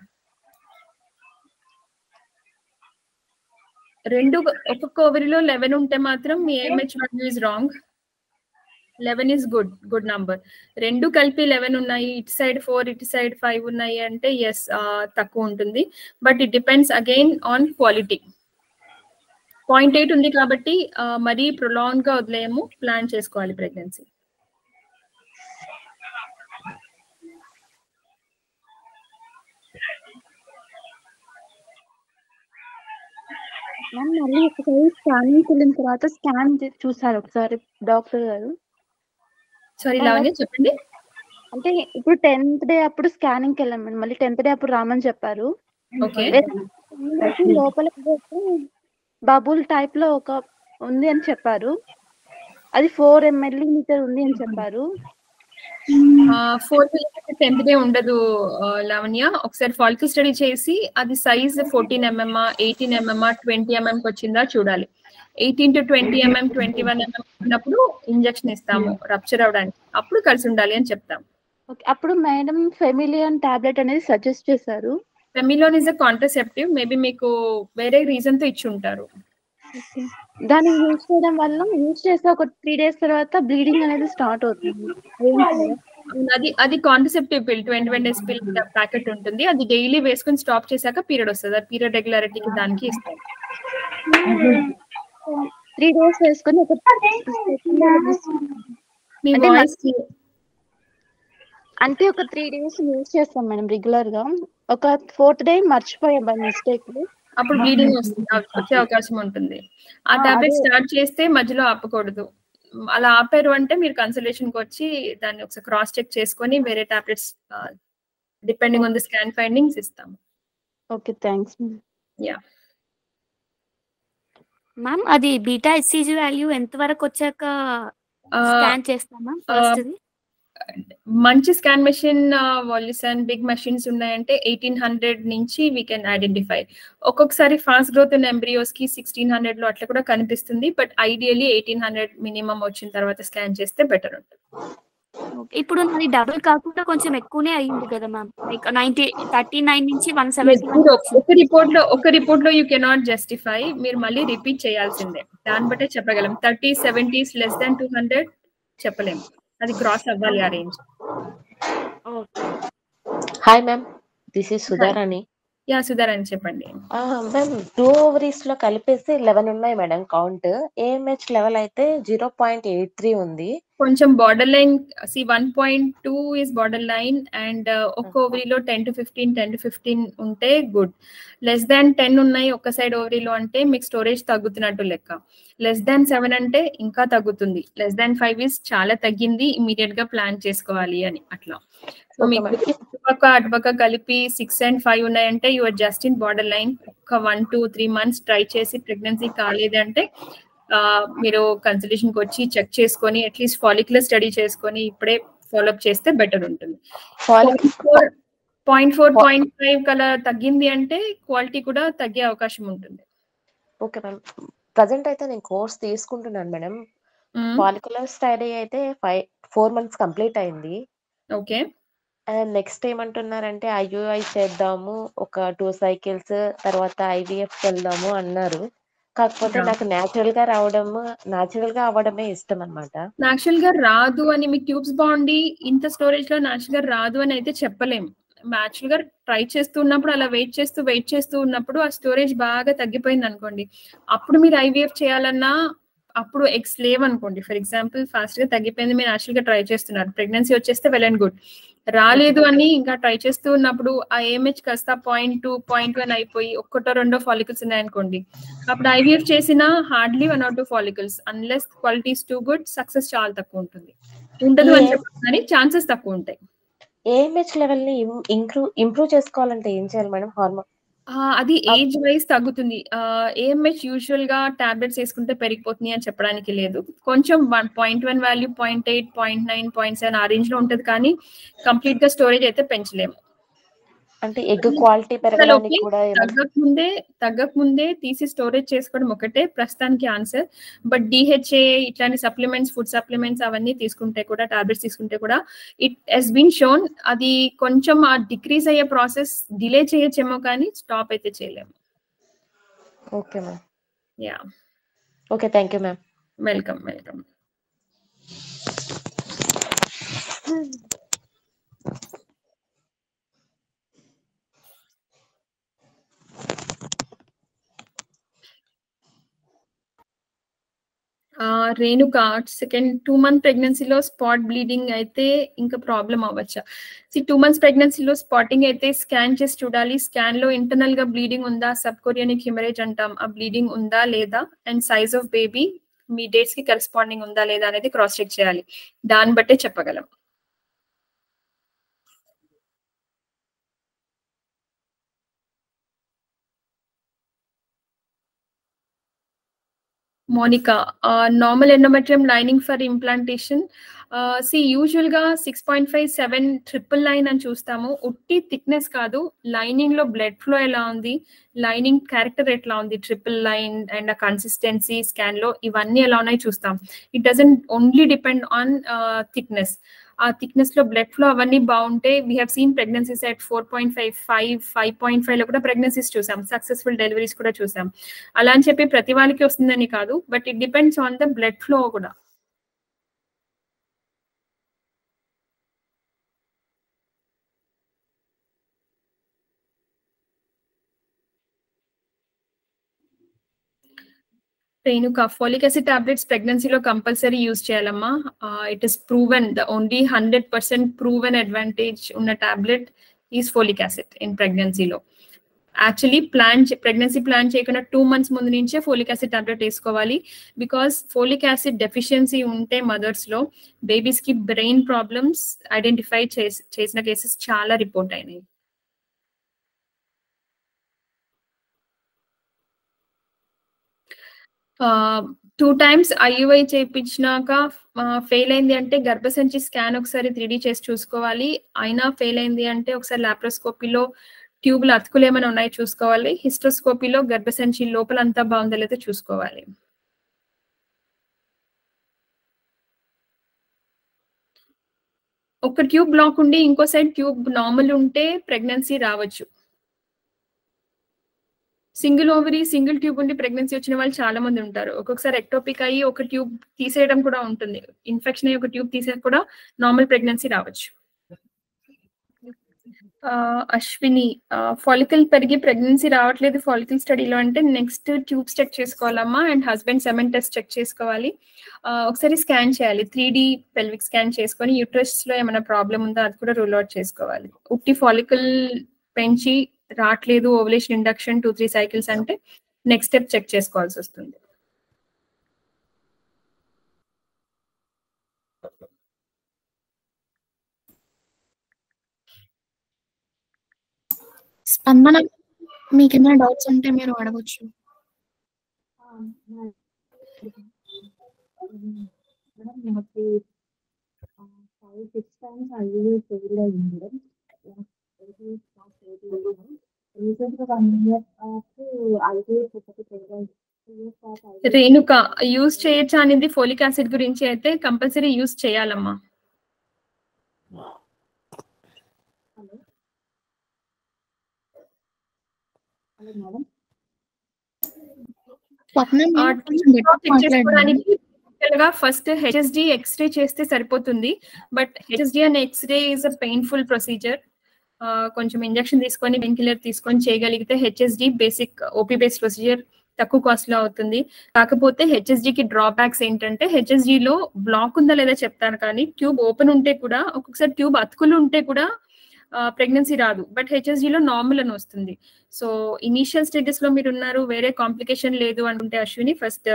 ఒక్కొక్క ఓవరీలో 11 ఉంటే మాత్రం మీ AMH value is wrong. 11 is good number. 2 కలిపి 11 ఉన్నాయి, ఇటు సైడ్ 4 ఇటు సైడ్ 5 ఉన్నాయి అంటే ఎస్ తక్కువ ఉంటుంది. But it depends again on quality. 0.8 ఉంది కాబట్టి మరీ ప్రొలాంగ్ గా వదిలేయము, ప్లాన్ చేసుకోవాలి ప్రెగ్నెన్సీ. మళ్ళీ ఒకసారి స్కానింగ్ వెళ్ళిన తర్వాత స్కాన్ చూసారు ఒకసారి డాక్టర్ గారు. సారీ లావణ్య, చెప్పండి. అంటే ఇప్పుడు 10th day అప్పుడు స్కానింగ్ వెళ్ళాం, మళ్ళీ 10th day అప్పుడు రామని చెప్పారు. ఓకే. లోపల బబుల్ టైప్ లో ఒక ఉంది అని చెప్పారు. అది 4 ml ఉంది అని చెప్పారు. 4 మిల్లీ 10th డే ఉండదు లావణ్య. ఒకసారి ఫాలికల్ స్టడీ చేసి అది సైజ్ 14 mm 18 mm 20 mm వచ్చిందా చూడాలి. 18 to 20 mm 21 mm ఉన్నప్పుడు ఇంజెక్షన్ ఇస్తాము రప్చర్ అవడానికి, అప్పుడు కలిసి ఉండాలి అని చెప్తాం. అప్పుడు మేడం ఫెమిలియన్ టాబ్లెట్ అనేది సజెస్ట్ చేశారు. ఫెమిలోన్ ఇస్ అ కాంట్రసెప్టివ్, మేబీ మీకు వేరే రీజన్ తో ఇచ్చి ఉంటారు. దాన్ని యూజ్ చేయడం వల్ల యూజ్ చేస్తే ఒక 3 days తర్వాత బ్లీడింగ్ అనేది స్టార్ట్ అవుతుంది. అది కాంట్రసెప్టివ్ పిల్ 21 days పిల్ ప్యాకెట్ ఉంటుంది. అది డైలీ వేసుకుని స్టాప్ చేశాక పీరియడ్ వస్తుంది. ఆ పీరియడ్ రెగ్యులారిటీకి దానికి ఇస్తాం. 3 days వేసుకుని ఒక అంటే ఒక 3 days యూజ్ చేస్తాం మేడం రెగ్యులర్ గా. ఒక 4th day మర్చిపోయాం బై మిస్టేక్. అప్పుడు బ్లీడింగ్ వచ్చే అవకాశం ఉంటుంది. ఆ టాబ్లెట్ స్టార్ట్ చేస్తే మధ్యలో ఆపకూడదు. అలా ఆపారు అంటే మీరు కన్సల్టేషన్ కి వచ్చి దాన్ని ఒకసారి క్రాస్ చెక్ చేసుకొని వేరే tablets depending on the scan findings ఇస్తాం. Okay, thanks. యా మ్యామ్, అది బీటా హెచ్సిజి వాల్యూ ఎంత వరకు వచ్చాక స్కాన్ చేస్తామా? ఫస్ట్ మంచి స్కాన్ మెషిన్ వాల్యూసన్ బిగ్ మెషిన్స్ ఉన్నాయంటే 1800 నుంచి వీ కెన్ ఐడెంటిఫై. ఒక్కొక్కసారి ఫాస్ట్ గ్రోత్ ఉన్న ఎంబ్రియోస్ కి 1600 లో అట్లా కూడా కనిపిస్తుంది. బట్ ఐడియల్లీ 1800 మినిమం వచ్చిన తర్వాత స్కాన్ చేస్తే బెటర్ ఉంటుంది. ఇప్పుడు నాది డబుల్ కాకుండా కొంచెం ఎక్కువనే అయ్యింది కదా మ్యామ్, లైక్ 39 నుంచి 170. ఒక రిపోర్ట్ లో యూ కెనాట్ జస్టిఫై, మీరు మళ్ళీ రిపీట్ చేయాల్సిందే. దాన్ని బట్టే చెప్పగలం. 30, 70 లెస్ దాన్ 200 చెప్పలేము. అది క్రాస్ అవ్వాలి ఆ range. Hi ma'am, this is Sudharani. Yeah Sudharani చెప్పండి. మ్యామ్ 2 ovaries లో కలిపేసి 11 ఉన్నాయి మేడం కౌంట్. AMH లెవెల్ అయితే 0.83 ఉంది. కొంచెం border line 1.2 is border line and ఒక్క ఓవరీలో 10 to 15 ఉంటే గుడ్. లెస్ దాన్ 10 ఉన్నాయి ఒక్క సైడ్ ఓవరీలో అంటే మీకు స్టోరేజ్ తగ్గుతున్నట్టు లెక్క. లెస్ దాన్ 7 అంటే ఇంకా తగ్గుతుంది. లెస్ దాన్ 5 ఇస్ చాలా తగ్గింది, ఇమీడియట్ గా ప్లాన్ చేసుకోవాలి అని అట్లా. సో మీకు అటుపక్క కలిపి 6 and 5 ఉన్నాయంటే your just in border line. ఒక 1 to 3 months ట్రై చేసి ప్రెగ్నెన్సీ కాలేదంటే మీరు కన్సల్టేషన్ కి వచ్చి చెక్ చేసుకొని అట్లీస్ట్ ఫాలిక్యులర్ స్టడీ చేసుకొని ఇప్పుడే ఫాలోఅప్ చేస్తే బెటర్ ఉంటుంది. 0.4, 0.5 కలా తగ్గింది అంటే క్వాలిటీ కూడా తగ్గే అవకాశం ఉంటుంది. ఓకే మ్యామ్, ప్రజెంట్ అయితే నేను కోర్స్ తీసుకుంటున్నాను మేడం. ఫాలిక్యులర్ స్టడీ అయితే 4 months కంప్లీట్ అయింది. ఓకే, అండ్ నెక్స్ట్ ఏమంటున్నారంటే IUI చేద్దాము, ఒక 2 cycles తర్వాత IVF వెళ్దాము అన్నారు. కాకపోతే నాకు న్యాచురల్ గా అవ్వడమే ఇష్టం అన్నమాట. న్యాచురల్ గా రాదు అని మీకు ట్యూబ్స్ బాగుండి ఇంత స్టోరేజ్ లో న్యాచురల్ గా రాదు అని అయితే చెప్పలేము. న్యాచురల్ గా ట్రై చేస్తున్నప్పుడు అలా వెయిట్ చేస్తూ ఉన్నప్పుడు ఆ స్టోరేజ్ బాగా తగ్గిపోయింది అనుకోండి, అప్పుడు మీరు IVF చేయాలన్నా అప్పుడు ఎగ్స్ లేవనుకోండి. ఫర్ ఎగ్జాంపుల్ ఫాస్ట్ గా తగ్గిపోయింది, మీరు న్యాచురల్ గా ట్రై చేస్తున్నారు, ప్రెగ్నెన్సీ వచ్చేస్తే వెల్ అండ్ గుడ్. రాలేదు అని ఇంకా ట్రై చేస్తూ ఉన్నప్పుడు ఆ AMH కాస్త 0.2, 0.1 అయిపోయి ఒక్కటో రెండో ఫాలికల్స్ ఉన్నాయనుకోండి, అప్పుడు IVF చేసిన hardly 1 or 2 follicles. Unless quality is too good, success చాలా తక్కువ ఉంటుంది. ఉండదు అని చెప్పాలి, ఛాన్సెస్ తక్కువ ఉంటాయి. AMH లెవెల్ ని ఇంప్రూవ్ చేసుకోవాలంటే ఏం చేయాలి మేడం? హార్మోన్ అది ఏజ్ వైజ్ తగ్గుతుంది. AMH యూజువల్ గా టాబ్లెట్స్ వేసుకుంటే పెరిగిపోతుంది అని చెప్పడానికి లేదు. కొంచెం 0.1 వాల్యూ 0.8, 0.9, 0.7 ఆ రేంజ్ లో ఉంటది, కానీ కంప్లీట్ గా స్టోరేజ్ అయితే పెంచలేము. అంటే ఎగ్ క్వాలిటీ పెరగడానికి కూడా తగ్గకముందే తీసి స్టోరేజ్ చేసుకోవడం ఒకటే ప్రస్తుతానికి ఆన్సర్. బట్ DHA ఇట్లాంటి సప్లిమెంట్స్, ఫుడ్ సప్లిమెంట్స్ అవన్నీ తీసుకుంటే కూడా, టాబ్లెట్స్ తీసుకుంటే కూడా ఇట్ హెస్ బీన్ షోన్ అది కొంచెం ఆ డిక్రీజ్ అయ్యే ప్రాసెస్ డిలే చేయొచ్చేమో కానీ స్టాప్ అయితే చేయలేము. Okay ma'am. Yeah, okay, thank you ma'am. Welcome. Renuka, second 2 month ప్రెగ్నెన్సీలో స్పాట్ బ్లీడింగ్ అయితే ఇంకా ప్రాబ్లం అవ్వచ్చా? 2 months ప్రెగ్నెన్సీలో స్పాటింగ్ అయితే స్కాన్ చేసి చూడాలి. స్కాన్ లో ఇంటర్నల్ గా బ్లీడింగ్ ఉందా, సబ్ కొరియానిక్ హెమరేజ్ అంటాం, ఆ బ్లీడింగ్ ఉందా లేదా, and size of baby me dates కి కరెస్పాండింగ్ ఉందా లేదా అనేది క్రాస్ చెక్ చేయాలి. దాన్ని బట్టే చెప్పగలం. Monica, normal endometrium lining for implantation. See, usual గా 6.57 ట్రిపుల్ లైన్ అని చూస్తాము. ఉట్టి థిక్నెస్ కాదు, లైనింగ్ లో బ్లడ్ ఫ్లో ఎలా ఉంది, లైనింగ్ క్యారెక్టర్ ఎట్లా ఉంది, triple line and consistency scan లో ఇవన్నీ ఎలా ఉన్నాయి చూస్తాం. It doesn't only depend on thickness. ఆ థిక్నెస్ లో బ్లడ్ ఫ్లో అవన్నీ బాగుంటే we have seen pregnancies at 4.55, 5.5 లో కూడా ప్రెగ్నెన్సీస్ చూసాం, సక్సెస్ఫుల్ డెలివరీస్ కూడా చూసాం. అలా అని చెప్పి ప్రతి వాళ్ళకి వస్తుందని కాదు, but it depends on the blood flow కూడా. రేణుక, ఫోలిక్ యాసిడ్ టాబ్లెట్స్ ప్రెగ్నెన్సీలో కంపల్సరీ యూజ్ చేయాలమ్మా. It is proven, the only 100% proven advantage ఉన్న tablet is folic acid in ప్రెగ్నెన్సీలో. యాక్చువల్లీ ప్రెగ్నెన్సీ ప్లాన్ చేయకుండా 2 months ముందు నుంచే ఫోలిక్ యాసిడ్ టాబ్లెట్ వేసుకోవాలి. బికాస్ ఫోలిక్ యాసిడ్ డెఫిషియన్సీ ఉంటే మదర్స్ లో బేబీస్ కి బ్రెయిన్ ప్రాబ్లమ్స్ ఐడెంటిఫై చేసిన కేసెస్ చాలా రిపోర్ట్ అయినాయి. టూ టైమ్స్ ఐయుఐ చేయించినాక ఫెయిల్ అయింది అంటే గర్భసంచి స్కాన్ ఒకసారి 3D చేసి చూసుకోవాలి. అయినా ఫెయిల్ అయింది అంటే ఒకసారి లాప్రోస్కోపీలో ట్యూబ్లు అతుకులు ఏమైనా ఉన్నాయో చూసుకోవాలి. హిస్ట్రోస్కోపీలో గర్భసంచి లోపల అంతా బాగుందో లేదో చూసుకోవాలి. ఒక ట్యూబ్ బ్లాక్ ఉండి ఇంకో సైడ్ ట్యూబ్ నార్మల్ ఉంటే ప్రెగ్నెన్సీ రావచ్చు. సింగిల్ ఓవరీ సింగిల్ ట్యూబ్ ఉండి ప్రెగ్నెన్సీ వచ్చిన వాళ్ళు చాలా మంది ఉంటారు. ఒక్కొక్కసారి ఎక్టోపిక్ అయ్యి ఒక ట్యూబ్ తీసేయడం కూడా ఉంటుంది. ఇన్ఫెక్షన్ అయ్యి ఒక ట్యూబ్ తీసే కూడా నార్మల్ ప్రెగ్నెన్సీ రావచ్చు. అశ్విని, ఫాలికల్ పెరిగి ప్రెగ్నెన్సీ రావట్లేదు ఫాలికల్ స్టడీలో అంటే నెక్స్ట్ ట్యూబ్స్ చెక్ చేసుకోవాలమ్మా, and husband semen test check చేసుకోవాలి. ఒకసారి స్కాన్ చేయాలి, 3D పెల్విక్ స్కాన్ చేసుకొని యూట్రస్ లో ఏమైనా ప్రాబ్లం ఉందో అది కూడా రూల్ అవుట్ చేసుకోవాలి. ఉట్టి ఫాలికల్ పెంచి రావట్లేదు, ఓవలేషన్ ఇండక్షన్ 2-3 cycles అంటే నెక్స్ట్ స్టెప్ చెక్ చేసుకోవాల్సి వస్తుంది. స్పందన, మీకు ఏమైనా డౌట్స్ ఉంటే మీరు అడగొచ్చు. రేణుక, యూజ్ చేయొచ్చా అనేది ఫోలిక్ యాసిడ్ గురించి అయితే కంపల్సరీ యూజ్ చేయాలమ్మా. ఫస్ట్ హెచ్ఎస్డి ఎక్స్రే చేస్తే సరిపోతుంది. బట్ హెచ్ఎస్డి అనే X ray is a painful procedure. కొంచెం ఇంజెక్షన్ తీసుకొని పెయిన్ కిల్లర్ తీసుకొని చేయగలిగితే HSD basic OP based procedure తక్కువ కాస్ట్ లో అవుతుంది. కాకపోతే హెచ్ఎస్డికి డ్రాబ్యాక్స్ ఏంటంటే హెచ్ఎస్డిలో బ్లాక్ ఉందా లేదా చెప్తాను, కానీ ట్యూబ్ ఓపెన్ ఉంటే కూడా ఒక్కొక్కసారి ట్యూబ్ అతుకులు ఉంటే కూడా ప్రెగ్నెన్సీ రాదు. బట్ హెచ్ఎస్డిలో నార్మల్ అని వస్తుంది. సో ఇనీషియల్ స్టేజెస్ లో మీరు ఉన్నారు, వేరే కాంప్లికేషన్ లేదు అనుకుంటే అశ్విని ఫస్ట్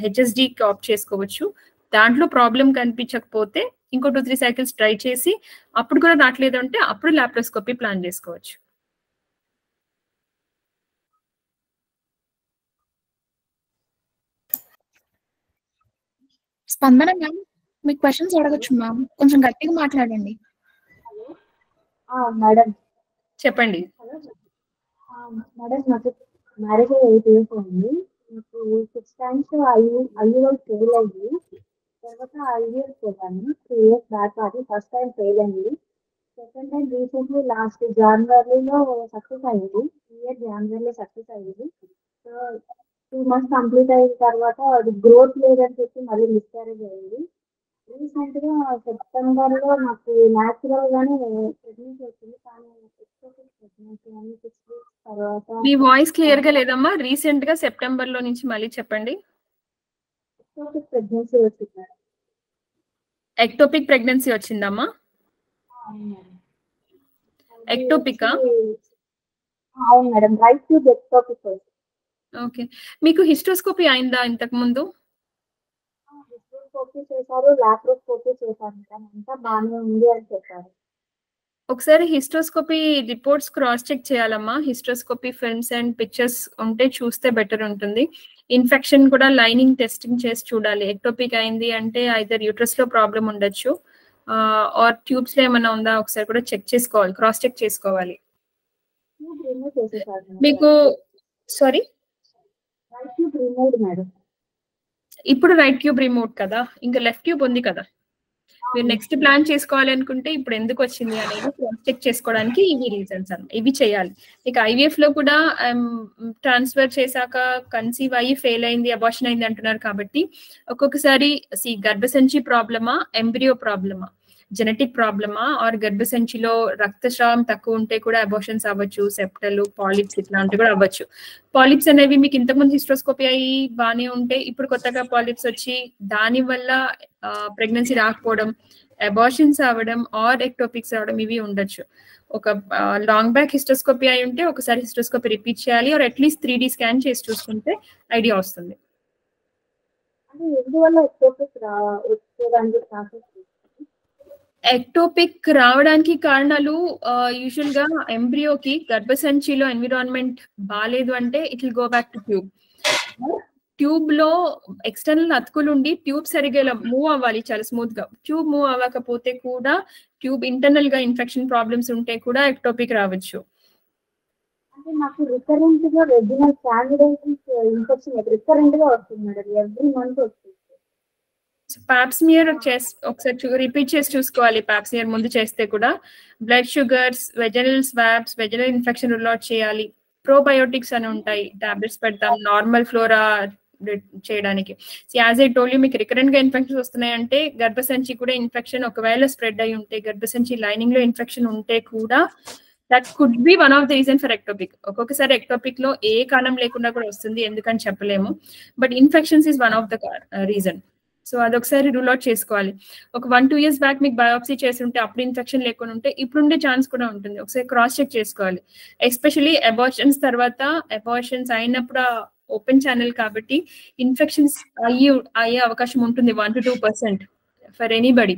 హెచ్ఎస్డికి ఆప్ట్ చేసుకోవచ్చు. దాంట్లో ప్రాబ్లం కనిపించకపోతే ఇంకో 2-3 cycles ట్రై చేసి అప్పుడు కూడా రావట్లేదు అంటే అప్పుడు లాప్రోస్కోపీ ప్లాన్ చేసుకోవచ్చు. స్పందన మ్యామ్, మీ క్వశ్చన్స్ అడగచ్చు మ్యామ్, కొంచెం గట్టిగా మాట్లాడండి. మేడం చెప్పండి. మేడం, నాకు మ్యారేజ్ 8 years అయింది. నాకు 6 times ఐయుఐ ఫెయిల్ అయ్యి తర్వాత ఐవీఎఫ్ చేశాను 3 years బ్యాక్. అది ఫస్ట్ టైం ఫెయిల్ అయింది. సెకండ్ టైం రీసెంట్లీ లాస్ట్ జనవరిలో సక్సెస్ అయ్యింది. ఇయర్ జనవరిలో సక్సెస్ అయ్యింది. సో 2 months కంప్లీట్ అయిన తర్వాత అది గ్రోత్ లేదని చెప్పి మళ్ళీ మిస్క్యారేజ్ అయింది. రీసెంట్ గా సెప్టెంబర్ లో నాకు న్యాచురల్ గానే ప్రెగ్నెన్సీ వచ్చింది. కానీ ప్రెగ్నెన్సీ అని 6 weeks తర్వాత మీ వాయిస్ క్లియర్ గా లేదమ్మా, రీసెంట్ గా సెప్టెంబర్ లో నుంచి మళ్ళీ చెప్పండి. ప్రెగ్నెన్సీ వచ్చింది. ఎక్టోపిక్ ప్రెగ్నెన్సీ వచ్చిందమ్మా? ఎక్టోపిక్? అవును madam, right to ectopic. Okay, మీకు హిస్టోస్కోపీ అయిందా ఇంతకు ముందు? హిస్టోస్కోపీ చేశారు, లాప్రోస్కోపీ చేశారు మేడం, అంతా బాగానే ఉంది అని చెప్పారు. ఒకసారి హిస్టోస్కోపీ రిపోర్ట్స్ క్రాస్ చెక్ చేయాలమ్మా. హిస్టోస్కోపీ ఫిల్మ్స్ అండ్ పిక్చర్స్ ఉంటే చూస్తే బెటర్ ఉంటుంది. ఇన్ఫెక్షన్ కూడా లైనింగ్ టెస్టింగ్ చేసి చూడాలి. ఎక్టోపిక్ అయింది అంటే ఐదర్ యూట్రస్ లో ప్రాబ్లం ఉండొచ్చు ఆర్ ట్యూబ్స్ లో ఏమైనా ఉందా ఒకసారి కూడా చెక్ చేసుకోవాలి, క్రాస్ చెక్ చేసుకోవాలి. మీకు సారీ ఇప్పుడు రైట్ ట్యూబ్ రిమూవ్ కదా, ఇంకా లెఫ్ట్ ట్యూబ్ ఉంది కదా. మీరు నెక్స్ట్ ప్లాన్ చేసుకోవాలి అనుకుంటే ఇప్పుడు ఎందుకు వచ్చింది అనేది చెక్ చేసుకోవడానికి ఇవి రీజన్స్ అన్న ఇవి చేయాలి. ఇక ఐవీఎఫ్ లో కూడా ట్రాన్స్ఫర్ చేశాక కన్సీవ్ అయ్యి ఫెయిల్ అయింది, అబార్షన్ అయింది అంటున్నారు కాబట్టి ఒక్కొక్కసారి గర్భసంచి ప్రాబ్లమా, ఎంబ్రియో ప్రాబ్లమా, జెనెటిక్ ప్రాబ్లమా ఆర్ గర్భసంచిలో రక్తస్రావం తక్కువ ఉంటే కూడా అబార్షన్స్ అవ్వచ్చు, సెప్టలు, పాలిప్స్ ఇట్లాంటివి కూడా అవ్వచ్చు. పాలిప్స్ అనేవి మీకు ఇంతకుముందు హిస్ట్రోస్కోపీ అయ్యి బాగానే ఉంటే ఇప్పుడు కొత్తగా పాలిప్స్ వచ్చి దాని వల్ల ప్రెగ్నెన్సీ రాకపోవడం, అబార్షన్స్ అవ్వడం ఆర్ ఎక్టోపిక్స్ అవ్వడం ఇవి ఉండొచ్చు. ఒక లాంగ్ బ్యాక్ హిస్టోస్కోపీ అయి ఉంటే ఒకసారి హిస్టోస్కోపీ రిపీట్ చేయాలి ఆర్ అట్లీస్ట్ 3D స్కాన్ చేసి చూసుకుంటే ఐడియా వస్తుంది. ఎక్టోపిక్ రావడానికి కారణాలు యూజువల్ గా ఎంబ్రియోకి గర్భసంచిలో ఎన్విరాన్మెంట్ బాగాలేదు అంటే it will go back to tube. Tube లో ఎక్స్టర్నల్ అతుకులు ఉండి ట్యూబ్ సరిగ్గా మూవ్ అవ్వాలి చాలా స్మూత్ గా. ట్యూబ్ మూవ్ అవ్వకపోతే కూడా ట్యూబ్ ఇంటర్నల్ గా ఇన్ఫెక్షన్ ప్రాబ్లమ్స్ ఉంటే కూడా ఎక్టోపిక్ రావచ్చు. అంటే నాకు రికరెంట్ గా రెగ్యులర్ క్యాండిడేట్స్ ఇన్ఫెక్షన్ రికరెంట్ గా వస్తుంది మేడం, ఎవ్రీ మంత్ వస్తుంది. పాప్స్మియర్ ఒకసారి రిపీట్ చేసి చూసుకోవాలి. పాప్స్మియర్ ముందు చేస్తే కూడా blood sugars, vaginal swabs, vaginal infection rule out చేయాలి. ప్రోబయోటిక్స్ అని ఉంటాయి, టాబ్లెట్స్ పెడతాం నార్మల్ ఫ్లోరా చేయడానికి. యాజ్ ఐ టోల్డ్ యూ మీకు రికరెంట్ గా ఇన్ఫెక్షన్స్ వస్తున్నాయంటే గర్భసంచి కూడా ఇన్ఫెక్షన్ ఒకవేళ స్ప్రెడ్ అయి ఉంటే, గర్భసంచి లైనింగ్ లో ఇన్ఫెక్షన్ ఉంటే కూడా that could be one of the reason for ectopic. ఒక్కొక్కసారి ఎక్టోపిక్ లో ఏ కారణం లేకుండా కూడా వస్తుంది, ఎందుకని చెప్పలేము. But infections is one of the reason. So అదొకసారి రూల్ అవుట్ చేసుకోవాలి. ఒక 1-2 years బ్యాక్ మీకు బయోప్సీ చేసి ఉంటే అప్పుడు ఇన్ఫెక్షన్ లేకుండా ఉంటే ఇప్పుడుండే ఛాన్స్ కూడా ఉంటుంది. ఒకసారి క్రాస్ చెక్ చేసుకోవాలి. ఎస్పెషలీ అబార్షన్స్ తర్వాత, అబార్షన్స్ అయినప్పుడు ఓపెన్ ఛానల్ కాబట్టి ఇన్ఫెక్షన్స్ అయ్యే అవకాశం ఉంటుంది 1-2% ఫర్ ఎనీబడి.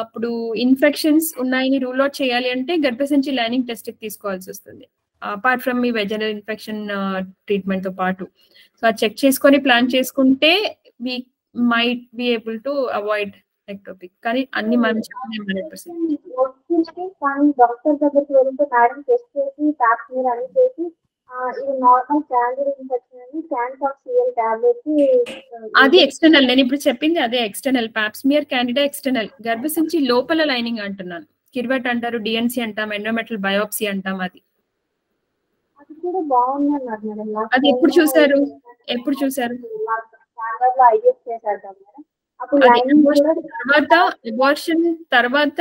అప్పుడు ఇన్ఫెక్షన్స్ ఉన్నాయని రూల్ అవుట్ చేయాలి అంటే గర్భసంచి లైనింగ్ టెస్ట్ తీసుకోవాల్సి వస్తుంది, apart from me vaginal infection treatment తో పాటు. సో అది చెక్ చేసుకొని ప్లాన్ చేసుకుంటే we might be able to avoid ectopic. కానీ అన్ని మనం చెప్పలేం 100%. కానీ డాక్టర్ దగ్గరికి వెళ్తే మేడం టెస్ట్ చేసి పాప్స్మియర్ అని చేసి ఇది నార్మల్ క్యాన్సర్ ఇన్ఫెక్షన్ అని క్యాన్సాక్సియల్ టాబ్లెట్స్ అది ఎక్స్టర్నల్. నేను ఇప్పుడు చెప్పింది అదే ఎక్స్టర్నల్. Pap smear Candida external. గర్భసంచి లోపల లైనింగ్ అంటున్నాను. కిర్వట్ అంటారు, డిఎన్సి అంటాం, ఎండోమెట్రల్ బయోప్సీ అంటాం. అది కూడా బాగుంది అన్నారు మేడం. అది ఎప్పుడు చూసారు? అబార్షన్ తర్వాత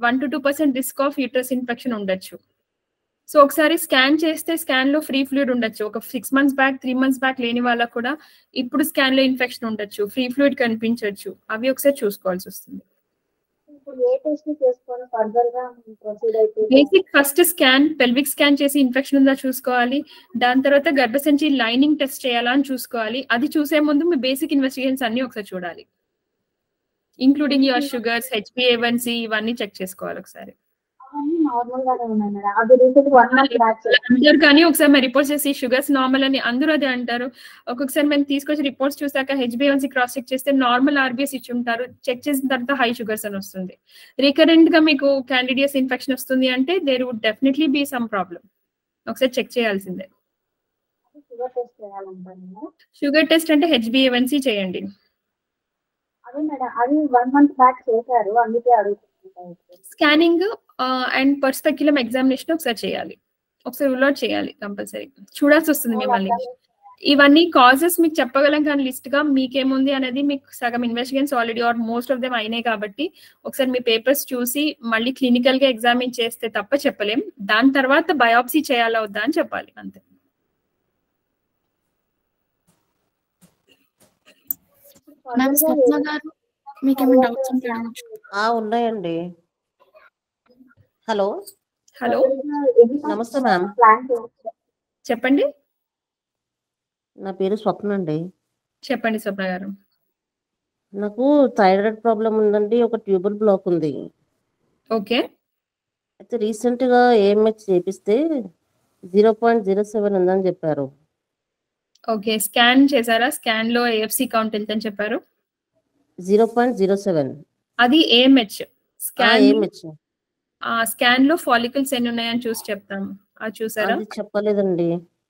1-2% రిస్క్ ఆఫ్ యూట్రస్ ఇన్ఫెక్షన్ ఉండొచ్చు. సో ఒకసారి స్కాన్ చేస్తే స్కాన్ లో ఫ్రీ ఫ్లూయిడ్ ఉండొచ్చు. ఒక 6 months బ్యాక్ 3 months బ్యాక్ లేని వాళ్ళకు కూడా ఇప్పుడు స్కాన్ లో ఇన్ఫెక్షన్ ఉండొచ్చు, ఫ్రీ ఫ్లూయిడ్ కనిపించవచ్చు. అవి ఒకసారి చూసుకోవాల్సి వస్తుంది. Basic first scan, pelvic scan చేసి ఇన్ఫెక్షన్ ఉందా చూసుకోవాలి. దాని తర్వాత గర్భసంచి లైనింగ్ టెస్ట్ చేయాలా అని చూసుకోవాలి. అది చూసే ముందు మీ బేసిక్ ఇన్వెస్టిగేషన్స్ అన్ని ఒకసారి చూడాలి, ఇంక్లూడింగ్ యువర్ షుగర్స్, HbA1c ఇవన్నీ చెక్ చేసుకోవాలి ఒకసారి. అంటారు కానీ ఒకసారి మేము రిపోర్ట్స్ చేసి షుగర్స్ నార్మల్ అని అందరూ అదే అంటారు. ఒక్కొక్కసారి మేము తీసుకొచ్చి రిపోర్ట్స్ చూసాక HbA1c క్రాస్ చెక్ చేస్తే నార్మల్ RBS ఇచ్చి ఉంటారు. చెక్ చేసిన తర్వాత హై షుగర్స్ అని వస్తుంది. రికరెంట్ గా మీకు క్యాండిడియస్ ఇన్ఫెక్షన్ వస్తుంది అంటే there would definitely be some problem. ఒకసారి చెక్ చేయాల్సిందే. షుగర్ టెస్ట్ అంటే HbA1c చేయండి. స్కానింగ్ అండ్ పర్స్పెక్యులమ్ ఎగ్జామినేషన్ ఒకసారి చేయాలి, ఒకసారి రూల్ అవుట్ చేయాలి. కంపల్సరీ చూడాల్సి వస్తుంది మిమ్మల్ని. ఇవన్నీ కాజెస్ మీకు చెప్పగలం కానీ లిస్ట్ గా మీకేముంది అనేది మీకు సగం investigations already or most of them అయినాయి కాబట్టి ఒకసారి మీ పేపర్స్ చూసి మళ్ళీ క్లినికల్ గా ఎగ్జామిన్ చేస్తే తప్ప చెప్పలేం. దాని తర్వాత బయాప్సీ చేయాలా వద్దా అని చెప్పాలి అంతే. ఉన్నాయండి. హలో హలో నమస్తే మ్యామ్. చెప్పండి. నా పేరు స్వప్న అండి. చెప్పండి స్వప్న గారు. నాకు థైరాయిడ్ ప్రాబ్లం ఉందండి, ఒక ట్యూబర్ బ్లాక్ ఉంది. ఓకే. అయితే రీసెంట్గా ఏఎంహెచ్ చేపిస్తే 0.07 ఉందని చెప్పారు. ఓకే, స్కాన్ చేశారా? స్కాన్ లో AFC కౌంట్ ఎంత అని చెప్పారు? 0.07. అది ఏఎంహెచ్. స్కాన్ ఏఎంహెచ్ స్కాన్ లో ఫాలికల్స్ ఎన్ని ఉన్నాయని చూసి చెప్తాము. అది చూసారా? అది చెప్పలేదండి.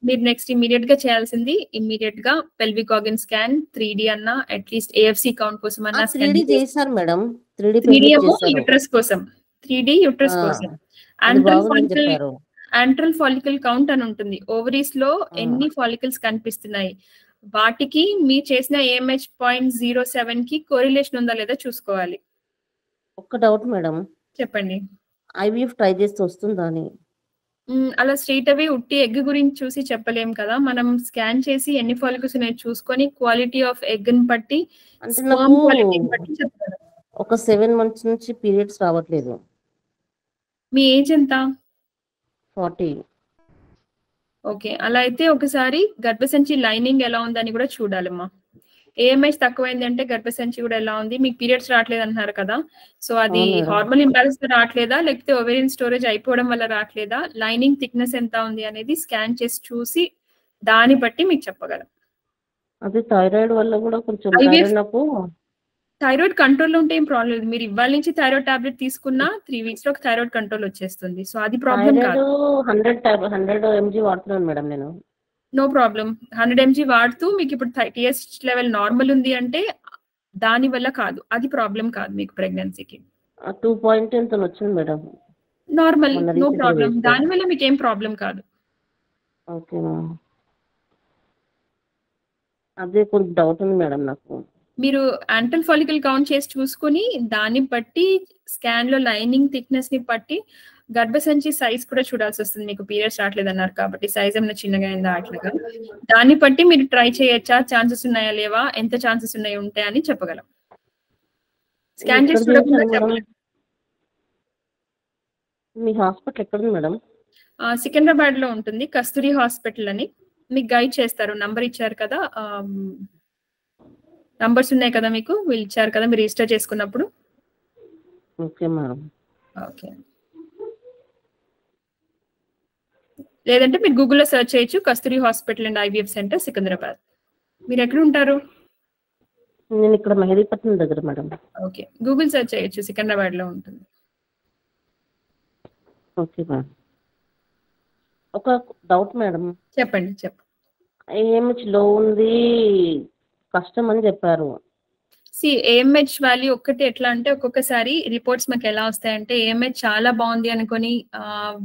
మీరు నెక్స్ట్ ఇమీడియట్ గా చేయాల్సింది ఇమీడియట్ గా పెల్విక్ ఆర్గన్ స్కాన్ 3D అన్న అట్లీస్ట్ AFC కౌంట్ కోసం అన్న 3D చేశారు మేడం. 3D 3D ఏమో చేశారు. యూట్రస్ కోసం, 3D యూట్రస్ కోసం. అది బాగుందని చెప్పారు. యాంట్రల్ ఫాలికల్ కౌంట్ అని ఉంటుంది. ఓవరీస్ లో ఎన్ని ఫాలికల్స్ కనిపిస్తున్నాయి, వాటికి మీ చేసిన AMH 0.07 కి కోరిలేషన్ ఉందా లేదా చూసుకోవాలి. ఒక్క డౌట్ మేడం, చెప్పండి. IVF ట్రై చేస్తే వస్తుందా అని? అలా స్ట్రైట్ అవే ఉట్టి ఎగ్ గురించి చూసి చెప్పలేం కదా. మనం స్కాన్ చేసి ఎన్ని ఫాలికల్స్ ఉన్నాయో చూసుకొని క్వాలిటీ ఆఫ్ ఎగ్ ని బట్టి, అంటే స్పర్మ్ నాకు క్వాలిటీని బట్టి చెప్తారు. ఒక 7 months నుంచి పీరియడ్స్ రావట్లేదు. మీ ఏజ్ ఎంత? 40. ఓకే, అలా అయితే ఒకసారి గర్భసంచి లైనింగ్ ఎలా ఉందని కూడా చూడాలమ్మా. AMH తక్కువైందంటే గర్భసంచి కూడా ఎలా ఉంది. మీకు పీరియడ్స్ రావట్లేదు అంటున్నారు కదా, సో అది హార్మోన్ ఇంబ్యాలెన్స్ తో రావట్లేదా, లేకపోతే ఓవేరియన్ స్టోరేజ్ అయిపోవడం వల్ల రావట్లేదా, లైనింగ్ థిక్నెస్ ఎంత ఉంది అనేది స్కాన్ చేసి చూసి దాన్ని బట్టి మీకు చెప్పగలం. అది థైరాయిడ్ వల్ల కూడా కొంచెం థైరాయిడ్ కంట్రోల్లో ఉంటే ఏం ప్రాబ్లం లేదు. మీరు ఇవాళ నుంచి థైరాయిడ్ టాబ్లెట్ తీసుకున్నా 3 weeks లో థైరాయిడ్ కంట్రోల్ వచ్చేస్తుంది. సో అది ప్రాబ్లం కాదు. 100 mg వాడుతున్నాను మేడం నేను. No problem. 100 mg వాడుతూ మీకు ఇప్పుడు TSH లెవెల్ నార్మల్ ఉంది అంటే దాని వల్ల కాదు, అది ప్రాబ్లం కాదు. మీకు ప్రెగ్నెన్సీకి 2 point ఎంత వచ్చింది మేడం, నార్మల్, నో ప్రాబ్లం. దాని వల్ల మీకు ఏం ప్రాబ్లం కాదు. ఓకే మ్యామ్, అదే కొంచెం డౌట్ ఉంది మేడం నాకు. మీరు యాంటల్ ఫాలికల్ కౌంట్ చేసి చూసుకుని దాన్ని బట్టి స్కాన్ లో లైనింగ్ థిక్నెస్ ని బట్టి గర్భసంచి సైజ్ కూడా చూడాల్సి వస్తుంది. మీకు పీరియడ్స్ రావట్లేదు అన్నారు కాబట్టి సైజ్ ఏమైనా చిన్నగా అయిందా అట్లుగా, దాన్ని బట్టి మీరు ట్రై చేయొచ్చా, ఛాన్సెస్ ఉన్నాయా లేవా, ఎంత ఛాన్సెస్ ఉన్నాయి ఉంటాయి అని చెప్పగలం. స్కాన్ చేసి చూడకుండా చెప్పలేదు. మీ హాస్పిటల్ ఎక్కడ ఉంది మేడం? సికింద్రాబాద్ లో ఉంటుంది, కస్తూరి హాస్పిటల్ అని. మీకు గైడ్ చేస్తారు. నంబర్ ఇచ్చారు కదా, నంబర్స్ ఉన్నాయి కదా మీకు, వీళ్ళు ఇచ్చారు కదా మీరు రిజిస్టర్ చేసుకున్నప్పుడు. Okay madam. ఓకే, లేదంటే మీరు గూగుల్లో సెర్చ్ చేయొచ్చు, Kasturi hospital and IVF centre Secunderabad. మీరు ఎక్కడ ఉంటారు? నేను ఇక్కడ మెహదీపట్నం దగ్గర మేడం. ఓకే, గూగుల్ సెర్చ్ చేయొచ్చు, సికింద్రాబాద్ లో ఉంటుంది. Okay madam. ఒక డౌట్ మేడం. చెప్పండి. AMH లో ఉంది, కష్టం అని చెప్పారు. AMH వాల్యూ ఒక్కటి ఎట్లా అంటే ఒక్కొక్కసారి రిపోర్ట్స్ మాకు ఎలా వస్తాయంటే AMH చాలా బాగుంది అనుకుని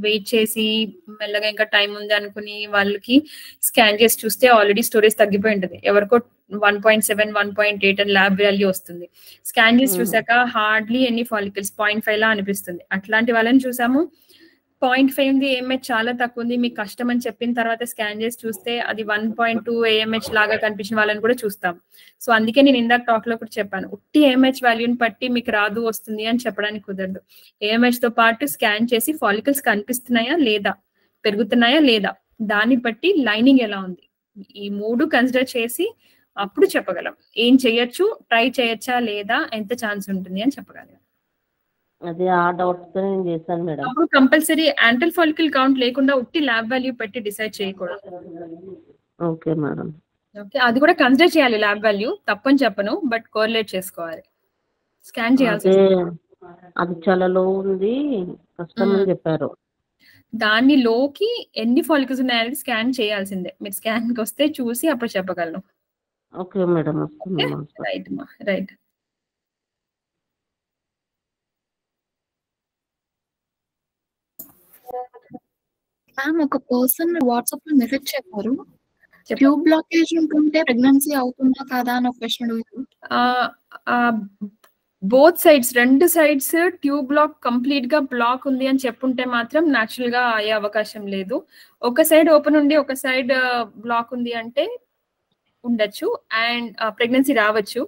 వెయిట్ చేసి మెల్లగా ఇంకా టైం ఉంది అనుకుని వాళ్ళకి స్కాన్ చేసి చూస్తే ఆల్రెడీ స్టోరేజ్ తగ్గిపోయి ఉంటుంది. ఎవరికో 1.7 1.8 అని ల్యాబ్ వాల్యూ వస్తుంది. స్కాన్ చేసి చూసాక హార్డ్లీ ఎన్ని ఫాలికల్స్ 0.5 లా అనిపిస్తుంది. అట్లాంటి వాళ్ళని చూసాము. 0.5 ఉంది, AMH చాలా తక్కువ ఉంది, మీకు కష్టం అని చెప్పిన తర్వాత స్కాన్ చేసి చూస్తే అది 1.2 AMH లాగా కనిపించిన వాళ్ళని కూడా చూస్తాం. సో అందుకే నేను ఇందాక టాక్ లో కూడా చెప్పాను, ఉట్టి AMH వాల్యూని బట్టి మీకు రాదు వస్తుంది అని చెప్పడానికి కుదరదు. AMH తో పాటు స్కాన్ చేసి ఫాలికల్స్ కనిపిస్తున్నాయా లేదా, పెరుగుతున్నాయా లేదా, దాన్ని బట్టి లైనింగ్ ఎలా ఉంది, ఈ 3 కన్సిడర్ చేసి అప్పుడు చెప్పగలం ఏం చేయొచ్చు, ట్రై చేయొచ్చా లేదా, ఎంత ఛాన్స్ ఉంటుంది అని చెప్పగలం. అదే ఆ డౌట్ తో నేను చేశాను మేడం. అప్పుడు కంపల్సరీ యాంటల్ ఫాలికల్ కౌంట్ లేకుండా ఉట్టి ల్యాబ్ వాల్యూ పెట్టి డిసైడ్ చేయకూడదు. Okay madam. ఓకే, అది కూడా కన్సిడర్ చేయాలి ల్యాబ్ వాల్యూ, తప్పని చెప్పను, బట్ కోరిలేట్ చేసుకోవాలి, స్కాన్ చేయాల్సి. అది చాలా లో ఉంది, కష్టం అని చెప్పారు. దాని లోకి ఎన్ని ఫాలికల్స్ ఉన్నాయనేది స్కాన్ చేయాల్సిందే. మీరు స్కాన్ కి వస్తే చూసి అప్పుడు చెప్పగలను. Okay madam. రైట్ మా, రైట్. మ్యామ్, ఒక పర్సన్ వాట్సాప్ లో మెసేజ్ చెప్పారు, ట్యూబ్ బ్లాకేజ్ ఉంటుంటే ప్రెగ్నెన్సీ అవుతుందా కాదా అని ఒక క్వశ్చన్ అడుగుతారు. Both sides, 2 sides tube block complete గా బ్లాక్ ఉంది అని చెప్పుంటే మాత్రం న్యాచురల్ గా అయ్యే అవకాశం లేదు. ఒక సైడ్ ఓపెన్ ఉండి ఒక సైడ్ బ్లాక్ ఉంది అంటే ఉండొచ్చు అండ్ ప్రెగ్నెన్సీ రావచ్చు.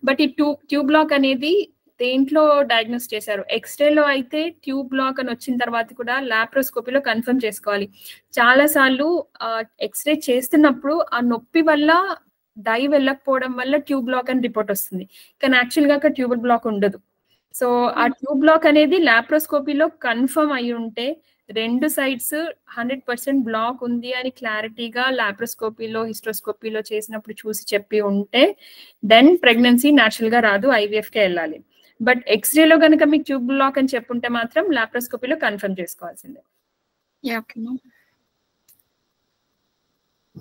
బట్ ఈ ట్యూబ్ బ్లాక్ అనేది దేంట్లో డయాగ్నోస్ చేశారు? ఎక్స్రేలో అయితే ట్యూబ్ బ్లాక్ అని వచ్చిన తర్వాత కూడా లాప్రోస్కోపీలో కన్ఫర్మ్ చేసుకోవాలి. చాలా సార్లు ఎక్స్రే చేస్తున్నప్పుడు ఆ నొప్పి వల్ల డై వెళ్ళకపోవడం వల్ల ట్యూబ్ బ్లాక్ అని రిపోర్ట్ వస్తుంది, కానీ యాక్చువల్ గా అక్కడ ట్యూబ్ బ్లాక్ ఉండదు. సో ఆ ట్యూబ్ బ్లాక్ అనేది లాప్రోస్కోపీలో కన్ఫర్మ్ అయి ఉంటే, 2 సైడ్స్ 100% బ్లాక్ ఉంది అని క్లారిటీగా లాప్రోస్కోపీలో హిస్ట్రోస్కోపీలో చేసినప్పుడు చూసి చెప్పి ఉంటే దెన్ ప్రెగ్నెన్సీ న్యాచురల్ గా రాదు, ఐవీఎఫ్కే వెళ్ళాలి. బట్ ఎక్స్రేలో కనుక మీకు ట్యూబ్ బ్లాక్ అని చెప్పుంటే మాత్రం లాప్రోస్కోపీలో కన్ఫర్మ్ చేసుకోవాల్సిందే.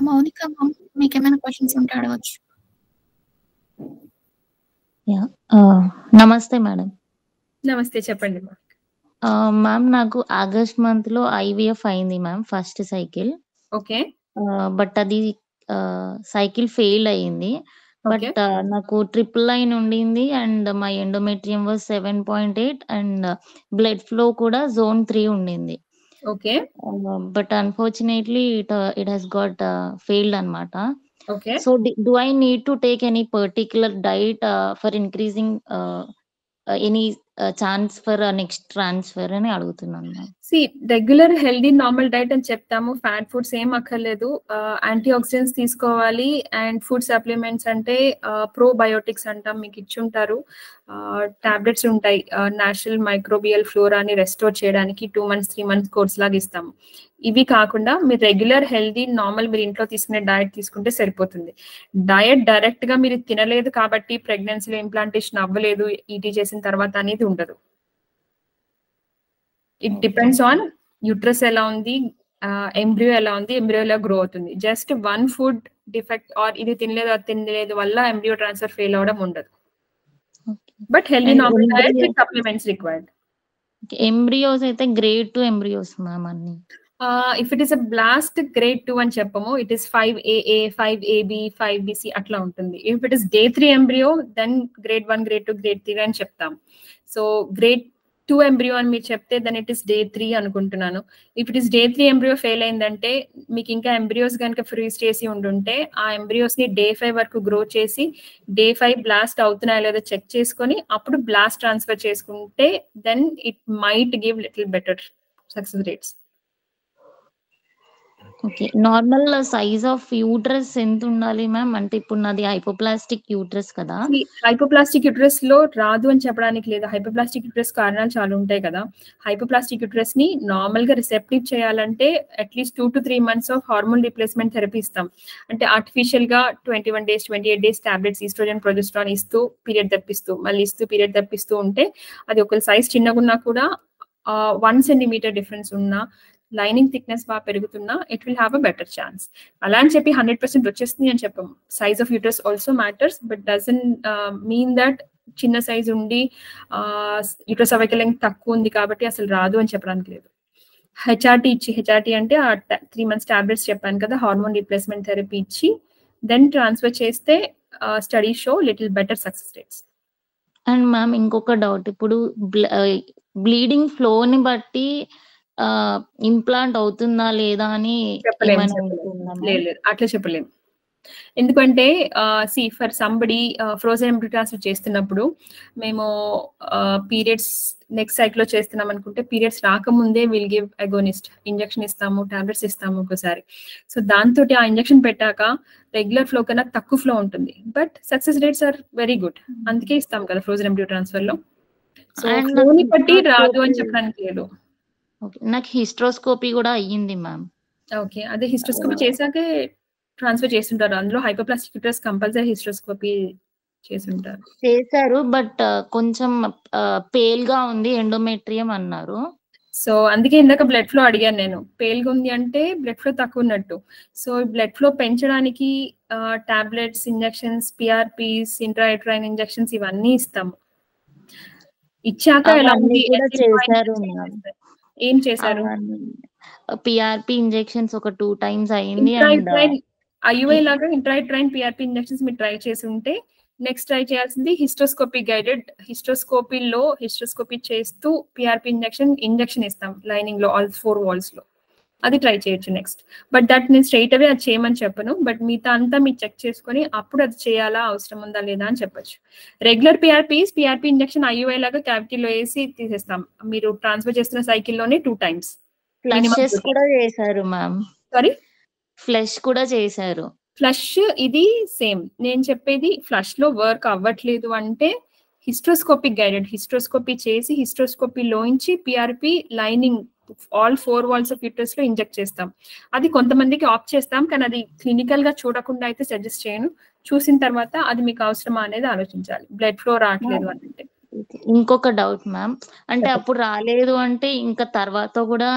మౌనిక మ్యామ్, మీకు ఏమైనా క్వశ్చన్స్ ఉంటే అడగచ్చు. నమస్తే మేడం. నమస్తే, చెప్పండి. మ్యామ్ నాకు ఆగస్ట్ మంత్ లో ఐవీఎఫ్ అయింది ma'am, first cycle. Okay. But అది సైకిల్ ఫెయిల్ అయ్యింది. బట్ నాకు ట్రిపుల్ లైన్ ఉండింది and my endometrium was 7.8 and blood flow కూడా జోన్ 3 ఉండింది. Okay. But unfortunately it has got failed అనమాట. Okay. So do I need to take any particular diet for increasing any chance for next transfer అని అడుగుతున్నాను. Regular healthy normal diet అని చెప్తాము. Fat foods ఏం అక్కర్లేదు, anti oxidants తీసుకోవాలి. And food supplements అంటే probiotics అంటాం, మీకు ఇచ్చుంటారు. టాబ్లెట్స్ ఉంటాయి, నేషనల్ మైక్రోబియల్ ఫ్లోరాని రెస్టోర్ చేయడానికి 2 months 3 months కోర్స్ లాగా ఇస్తాము. ఇవి కాకుండా మీరు రెగ్యులర్ హెల్దీ నార్మల్ మీరు ఇంట్లో తీసుకునే డయట్ తీసుకుంటే సరిపోతుంది. డయట్ డైరెక్ట్ గా మీరు తినలేదు కాబట్టి ప్రెగ్నెన్సీలో ఇంప్లాంటేషన్ అవ్వలేదు ఈటీ చేసిన తర్వాత అనేది ఉండదు. ఇట్ డిపెండ్స్ ఆన్ యూట్రస్ ఎలా ఉంది, ఎంబ్రియో ఎలా ఉంది, ఎంబ్రియో ఎలా గ్రో అవుతుంది. Just one food defect or ఇది తినలేదు అది తినలేదు వల్ల ఎంబ్రియో ట్రాన్స్ఫర్ ఫెయిల్ అవడం ఉండదు. But healthy normal diet with supplements required. Embryos అయితే గ్రేడ్ 2 ఎంబ్రియోస్ మ్యామ్ అన్ని. If it is a blast grade 2 అని చెప్పము, it is 5AA 5AB 5BC అట్లా ఉంటుంది. If it is day 3 embryo then grade 1 grade 2 grade 3 అని చెప్తాం. So grade 2 embryo అని మీరు చెప్తే దెన్ ఇట్ ఇస్ డే 3 అనుకుంటున్నాను. If it is day 3 embryo fail అయిందంటే మీకు ఇంకా ఎంబ్రియోస్ కనుక ఫ్రీజ్ చేసి ఉండుంటే ఆ ఎంబ్రియోస్ ని డే 5 వరకు గ్రో చేసి డే 5 బ్లాస్ట్ అవుతున్నాయో లేదో చెక్ చేసుకొని అప్పుడు బ్లాస్ట్ ట్రాన్స్ఫర్ చేసుకుంటే then it might give little better success rates. Okay. Normal size of uterus ఎంత ఉండాలి మ్యామ్? అంటే ఇప్పుడు నాది హైపోప్లాస్టిక్ యూట్రస్ కదా. హైపోప్లాస్టిక్ యూట్రస్ లో రాదు అని చెప్పడానికి లేదు. హైపోప్లాస్టిక్ యూట్రస్ కారణాలు చాలా ఉంటాయి కదా. హైపోప్లాస్టిక్ యూట్రస్ ని నార్మల్ గా రిసెప్టివ్ చేయాలంటే at least 2 to 3 months of hormone replacement therapy ఇస్తాం. అంటే ఆర్టిఫిషియల్ గా 21 days 28 days tablets estrogen progesterone ఇస్తూ పీరియడ్ తప్పిస్తూ మళ్ళీ ఇస్తూ పీరియడ్ తప్పిస్తూ ఉంటే అది ఒక సైజ్ చిన్నగా ఉన్నా కూడా 1 centimeter డిఫరెన్స్ ఉన్నా లైనింగ్ థిక్నెస్ బాగా పెరుగుతున్నా it will have a better chance. అలా అని చెప్పి 100% వచ్చేస్తుంది అని చెప్పాము. Size of uterus also matters but doesn't mean that చిన్న సైజ్ ఉండి యూట్రస్ సర్వైకల్ లెంగ్త్ తక్కువ ఉంది కాబట్టి అసలు రాదు అని చెప్పడానికి లేదు. హెచ్ఆర్టీ ఇచ్చి, హెచ్ఆర్టీ అంటే 3 months టాబ్లెట్స్ చెప్పాను కదా, హార్మోన్ రీప్లేస్మెంట్ థెరపీ ఇచ్చి దెన్ ట్రాన్స్ఫర్ చేస్తే study show little better success rates. And ma'am ఇంకొక డౌట్, ఇప్పుడు బ్లీడింగ్ ఫ్లోని బట్టి ఇంప్లాంట్ అవుతుందా లేదా అని లేదు, అట్లా చెప్పలేము. ఎందుకంటే for somebody frozen embryo transfer చేస్తున్నప్పుడు మేము పీరియడ్స్ నెక్స్ట్ సైకిల్ లో చేస్తున్నాం అనుకుంటే పీరియడ్స్ రాకముందే విల్ గివ్ అగోనిస్ట్ ఇంజెక్షన్ ఇస్తాము, టాబ్లెట్స్ ఇస్తాము ఒకసారి. సో దాంతో ఆ ఇంజెక్షన్ పెట్టాక రెగ్యులర్ ఫ్లో కన్నా తక్కువ ఫ్లో ఉంటుంది but success rates are very good. అందుకే ఇస్తాం కదా ఫ్రోజన్ ఎంబ్రియో ట్రాన్స్ఫర్ లో. సో ఫ్లోని బట్టి రాదు అని చెప్పడానికి లేదు. నాకు హిస్ట్రోస్కోపీ కూడా అయ్యింది మ్యామ్. ఓకే, అదే హిస్ట్రోస్కోపీ చేశాకే ట్రాన్స్ఫర్ చేస్తుంటారు. అందులో హైపోప్లాస్టిక్ యూట్రస్ కంపల్సరీ హిస్ట్రోస్కోపీ చేశారు బట్ కొంచెం పేల్ గా ఉంది ఎండోమెట్రియం అన్నారు. సో అందుకే ఇందాక బ్లడ్ ఫ్లో అడిగాను నేను. పేల్ గా ఉంది అంటే బ్లడ్ ఫ్లో తక్కువ ఉన్నట్టు. సో బ్లడ్ ఫ్లో పెంచడానికి tablets, injections, PRPs, intrauterine injections ఇవన్నీ ఇస్తాము. ఇచ్చాక ఎలా ఉంది ఏం చేశారు? పిఆర్పి ఇంజెక్షన్స్ ఒక 2 times అయింది. ఐయుఐ లాగా ఇంట్రాయూట్రైన్ పిఆర్పి ఇంజెక్షన్స్ మీరు ట్రై చేసి ఉంటే నెక్స్ట్ ట్రై చేయాల్సింది హిస్టోస్కోపీ గైడెడ్. హిస్టోస్కోపీలో హిస్టోస్కోపీ చేస్తూ పిఆర్పి ఇంజెక్షన్ ఇస్తాం లైనింగ్ లో ఆల్ 4 walls లో. అది ట్రై చేయొచ్చు నెక్స్ట్. బట్ దట్ నేను స్ట్రైట్ అవే అది చేయమని చెప్పను. బట్ మిగతా అంతా మీరు చెక్ చేసుకుని అప్పుడు అది చేయాలా, అవసరం ఉందా లేదా అని చెప్పొచ్చు. రెగ్యులర్ పిఆర్పి ఇంజెక్షన్ ఐయుఐ లాగా క్యావిటీలో వేసి తీసేస్తాం. మీరు ట్రాన్స్ఫర్ చేస్తున్న సైకిల్లోనే 2 times. ఫ్లషెస్ కూడా చేశారు మ్యామ్. సారీ, ఫ్లష్ కూడా చేశారు. ఫ్లష్ ఇది సేమ్. నేను చెప్పేది ఫ్లష్ లో వర్క్ అవ్వట్లేదు అంటే హిస్ట్రోస్కోపిక్ గైడెడ్ హిస్ట్రోస్కోపీ చేసి హిస్ట్రోస్కోపీలోంచి PRP lining all 4 walls of uterus లో ఇంజెక్ట్ చేస్తాం. అది కొంతమందికి ఆప్ట్ చేస్తాం, కానీ అది క్లినికల్ గా చూడకుండా అయితే సజెస్ట్ చేయను. చూసిన తర్వాత అది మీకు అవసరమా అనేది ఆలోచించాలి. బ్లడ్ ఫ్లో రావట్లేదు అంటే. ఇంకొక డౌట్ మ్యామ్, అంటే అప్పుడు రాలేదు అంటే ఇంకా తర్వాత కూడా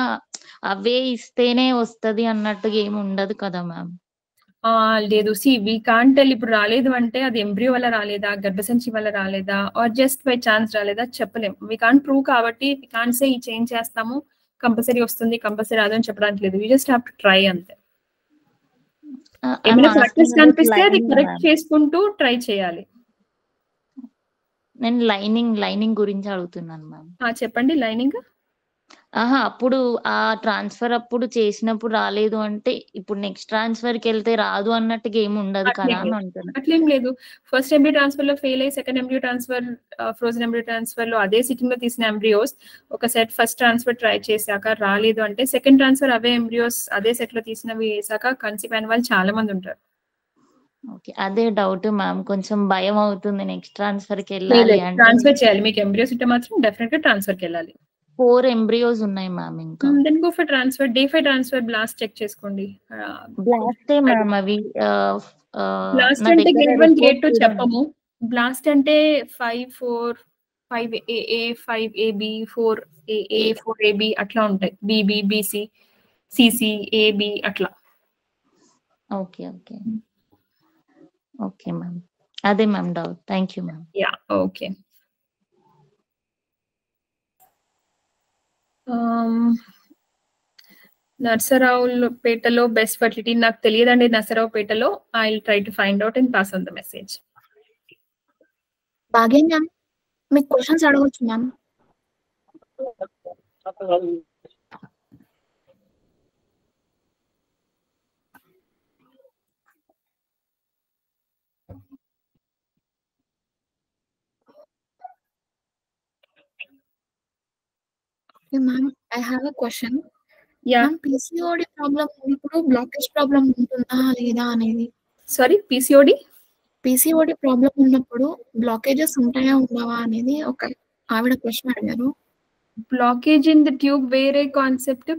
అవే ఇస్తేనే వస్తది అన్నట్టుగా ఏమి ఉండదు కదా మ్యామ్? లేదు, వి కాంట్ టెల్. ఇప్పుడు రాలేదు అంటే అది ఎంబ్రియో వల్ల రాలేదా, గర్భసంచి వల్ల రాలేదా, ఆర్ జస్ట్ బై ఛాన్స్ రాలేదా చెప్పలేం. వి కాంట్ ప్రూవ్ కాబట్టి వి కాంట్ సే ఈ చేంజ్ చేస్తాము కంపల్సరీ వస్తుంది కంపల్సరీ రాదని చెప్పడానికి లేదు. You just have to try అంతే. ఏమైనా ఫ్యాక్టర్స్ కనిపిస్తే అది కరెక్ట్ చేసుకుంటూ ట్రై చేయాలి. నేను లైనింగ్ గురించి అడుగుతున్నాను మ్యామ్. చెప్పండి. లైనింగ్ అప్పుడు ఆ ట్రాన్స్ఫర్ అప్పుడు చేసినప్పుడు రాలేదు అంటే ఇప్పుడు నెక్స్ట్ ట్రాన్స్ఫర్ కి వెళ్తే రాదు అన్నట్టుగా ఏమి ఉండదు కదా అని అంటున్నాను. అట్లేం లేదు. ఫస్ట్ ఎంబ్రియో ట్రాన్స్ఫర్ లో ఫెయిల్ అయ్యి second embryo transfer, frozen embryo transfer లో అదే సిట్టింగ్ లో తీసిన ఎంబ్రియోస్ ఒక సెట్ ఫస్ట్ ట్రాన్స్ఫర్ ట్రై చేశాక రాలేదు అంటే సెకండ్ ట్రాన్స్ఫర్ అవే ఎంబ్రియోస్ అదే సెట్ లో తీసినవి వేసాక కన్సీవ్ అయిన వాళ్ళు చాలా మంది ఉంటారు. ఓకే, అదే డౌట్ మ్యామ్, కొంచెం భయం అవుతుంది నెక్స్ట్ ట్రాన్స్ఫర్ కి వెళ్ళాలి అంటే. ట్రాన్స్ఫర్ చేయాలి. మీకు ఎంబ్రియోస్ ఉంటే మాత్రం డెఫినెట్ గా ట్రాన్స్ఫర్ కి వెళ్ళాలి. 4 ఎంబ్రియోస్ ఉన్నాయి మ్యామ్. ఇంకా then go for transfer. Day 5 transfer blast check చేసుకోండి. బ్లాస్ట్ మ్యామ్ అవి బ్లాస్ట్ అంటే గ్రేడ్ 1 గ్రేడ్ 2 చెప్పము. బ్లాస్ట్ అంటే 5-4 5AA 5AB 4AA 4AB అట్లా ఉంటాయి. BB BC CC AB అట్లా. ఓకే ఓకే ఓకే మ్యామ్, అదే ma'am doubt. Thank you ma'am. Yeah okay. నర్సరావుపేటలో బెస్ట్ ఫర్టిలిటీ నాకు తెలియదండి. నర్సరావుపేటలో I will try to find out and pass on the message. Bhagyam ma'am, మీకు questions అడగొచ్చు ma'am. Ma'am, I have a question. Ma'am, PCOD problem ఉన్నప్పుడు blockage problem ఉంటుందా లేదా అనేది. సారీ, పిసిఓడి ప్రాబ్లం ఉన్నప్పుడు బ్లాకేజెస్ ఉంటాయా ఉండవా అనేది ఒక ఆవిడ క్వశ్చన్ అడిగారు. బ్లాకేజ్ ఇన్ ద ట్యూబ్ వేరే కాన్సెప్ట్.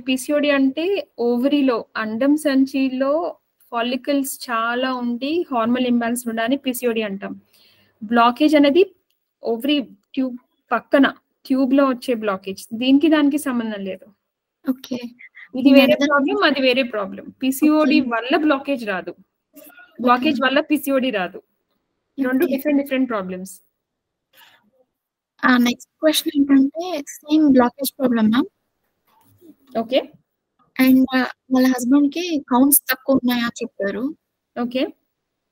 పిసిఓడి అంటే ఓవరీలో అండం సంచిలో ఫాలికల్స్ చాలా ఉండి హార్మోన్ ఇంబ్యాలెన్స్ ఉండడానికి పిసిఓడి అంటాం. బ్లాకేజ్ అనేది ఓవరీ ట్యూబ్ పక్కన ట్యూబ్ లో వచ్చే బ్లాకేజ్. దీనికి దానికి సంబంధం లేదు. ఓకే, ఇది వేరే ప్రాబ్లం, అది వేరే ప్రాబ్లం. పిసిఓడి వల్ల బ్లాకేజ్ రాదు, బ్లాకేజ్ వల్ల పిసిఓడి రాదు. రెండు డిఫరెంట్ ప్రాబ్లమ్స్. నెక్స్ట్ క్వశ్చన్ ఏంటంటే same blockage problem ma'am. Okay. And వాళ్ళ హస్బెండ్ కి కౌంట్స్ తక్కువ ఉన్నాయా చెప్పారు. ఓకే.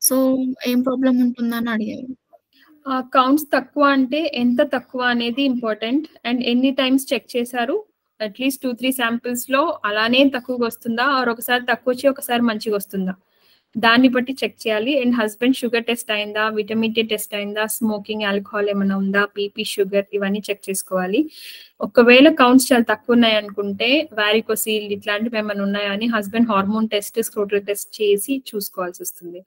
సో ఏం ప్రాబ్లం ఉంటుందని అడిగారు. కౌంట్స్ తక్కువ అంటే ఎంత తక్కువ అనేది ఇంపార్టెంట్. అండ్ ఎన్ని టైమ్స్ చెక్ చేశారు, అట్లీస్ట్ 2-3 శాంపిల్స్ లో అలానే తక్కువగా వస్తుందా, ఆర్ ఒకసారి తక్కువ వచ్చి ఒకసారి మంచిగా వస్తుందా, దాన్ని బట్టి చెక్ చేయాలి. అండ్ హస్బెండ్ షుగర్ టెస్ట్ అయిందా, విటమిన్ డి టెస్ట్ అయిందా, స్మోకింగ్, ఆల్కహాల్ ఏమైనా ఉందా, బీపీ, షుగర్, ఇవన్నీ చెక్ చేసుకోవాలి. ఒకవేళ కౌంట్స్ చాలా తక్కువ ఉన్నాయి అనుకుంటే వారికోసిల్ ఇట్లాంటివి ఏమైనా ఉన్నాయా అని husband hormone test, scrotal test చేసి చూసుకోవాల్సి వస్తుంది.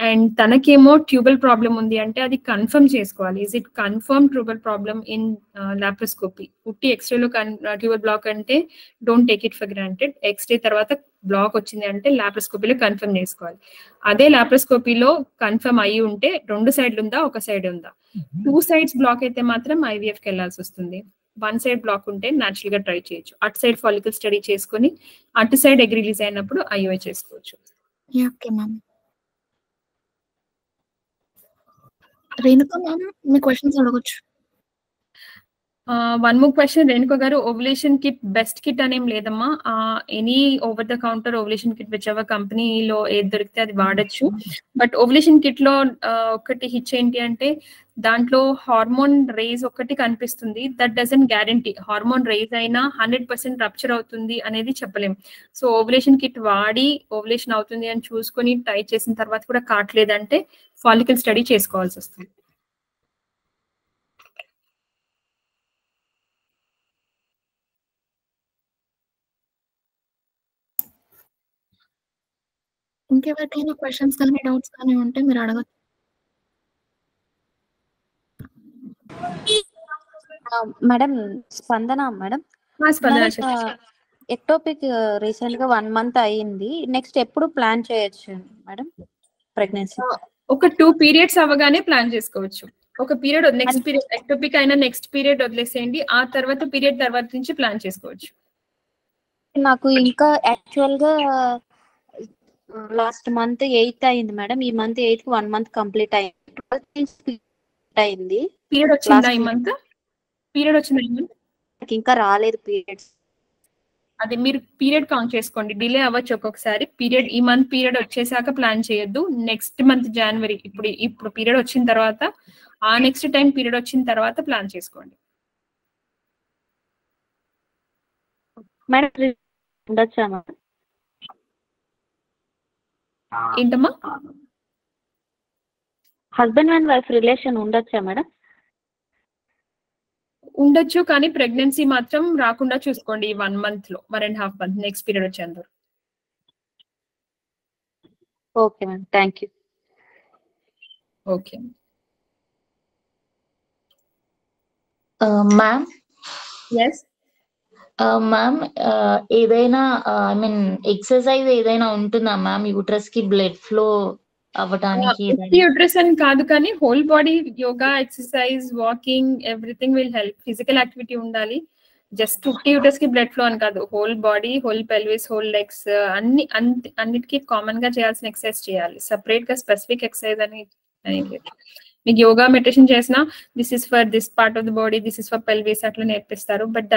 అండ్ తనకేమో ట్యూబల్ ప్రాబ్లం ఉంది అంటే అది కన్ఫర్మ్ చేసుకోవాలి. Is it confirm tubal problem in laparoscopy. ఉట్టి ఎక్స్రేలో ట్యూబల్ బ్లాక్ అంటే don't take it for granted. X-ray తర్వాత బ్లాక్ వచ్చింది అంటే లాప్రోస్కోపీలో కన్ఫర్మ్ చేసుకోవాలి. అదే లాప్రోస్కోపీలో కన్ఫర్మ్ అయ్యి ఉంటే 2 సైడ్లు ఉందా, ఒక సైడ్ ఉందా. 2 సైడ్స్ బ్లాక్ అయితే మాత్రం ఐవీఎఫ్కి వెళ్ళాల్సి వస్తుంది. 1 సైడ్ బ్లాక్ ఉంటే న్యాచురల్ గా ట్రై చేయొచ్చు. అటు సైడ్ ఫాలికల్ స్టడీ చేసుకుని అటు సైడ్ ఎగ్ రిలీజ్ అయినప్పుడు ఐఓఐ చేసుకోవచ్చు. Okay ma'am. రేణుక మ్యామ్, మీ క్వశ్చన్స్ అడగొచ్చు. One more question. Renuka garu, ovulation kit best kit అనేం లేదమ్మా. Any over the counter ovulation kit whichever కంపెనీలో ఏది దొరికితే అది వాడచ్చు. బట్ ఓవులేషన్ కిట్ లో ఒకటి హిచ్ ఏంటి అంటే దాంట్లో హార్మోన్ రేజ్ ఒకటి కనిపిస్తుంది. That doesn't guarantee hormone raise అయినా 100% రప్చర్ అవుతుంది అనేది చెప్పలేం. సో ఓవులేషన్ కిట్ వాడి ఓవులేషన్ అవుతుంది అని చూసుకొని ట్రై చేసిన తర్వాత కూడా కావట్లేదంటే ఫాలికల్ స్టడీ చేసుకోవాల్సి వస్తుంది. ఇంకెవరికైనా క్వశ్చన్స్ కానీ డౌట్స్ కానీ ఉంటే మీరు అడగచ్చు. మేడం స్పందన మేడం. స్పందన ఎక్టోపిక్ రీసెంట్ గా 1 month అయ్యింది. నెక్స్ట్ ఎప్పుడు ప్లాన్ చేయొచ్చు మేడం ప్రెగ్నెన్సీ? ఒక 2 periods అవ్వగానే ప్లాన్ చేసుకోవచ్చు. ఒక పీరియడ్ నెక్స్ట్ పీరియడ్ ఎక్టోపిక్ అయినా నెక్స్ట్ పీరియడ్ వదిలేసేయండి, ఆ తర్వాత పీరియడ్ తర్వాత నుంచి ప్లాన్ చేసుకోవచ్చు. నాకు ఇంకా యాక్చువల్ గా లాస్ట్ మంత్ 8th అయింది మేడం. ఈ మంత్ 8th కి 1 month కంప్లీట్ అయింది. పీరియడ్ వచ్చిందా ఈ మంత్? పీరియడ్ వచ్చిందా ఈ మంత్? ఇంకా రాలేదు పీరియడ్స్. అది మీరు పీరియడ్ కౌంట్ చేసుకోండి, డిలే అవ్వచ్చు ఒక్కొక్కసారి. పీరియడ్ ఈ మంత్ పీరియడ్ వచ్చేసాక ప్లాన్ చేయొద్దు. నెక్స్ట్ మంత్ జనవరి ఇప్పుడు పీరియడ్ వచ్చిన తర్వాత ఆ నెక్స్ట్ టైం పీరియడ్ వచ్చిన తర్వాత ప్లాన్ చేసుకోండి. మేడం ఉండొచ్చా మేడం? ఏంటమ్మా? హస్బెండ్ అండ్ వైఫ్ రిలేషన్ ఉండొచ్చా మేడం? ఉండొచ్చు, కానీ ప్రెగ్నెన్సీ మాత్రం రాకుండా చూసుకోండి. 1 month లో 1.5 month నెక్స్ట్ పీరియడ్ వచ్చేంత. Okay madam, thank you. Okay ma'am. Yes ma'am, ఏదైనా ఐ మీన్ ఎక్సర్సైజ్ ఏదైనా ఉంటుందా మ్యామ్ యూట్రస్ కి బ్లడ్ ఫ్లో అవ్వడానికి? యూట్రస్ అని కాదు, కానీ whole body yoga, exercise, walking, everything will help. Physical activity ఉండాలి. జస్ట్ యూట్రస్ కి బ్లడ్ ఫ్లో అని కాదు, whole body, whole pelvis, whole legs అన్నిటికీ కామన్ గా చేయాల్సిన ఎక్సర్సైజ్ చేయాలి. సెపరేట్ గా స్పెసిఫిక్ ఎక్సర్సైజ్ అని మీకు యోగా మెడిటేషన్ చేసినా this is for this part of the body, this is for pelvis అట్లా నేర్పిస్తారు. బట్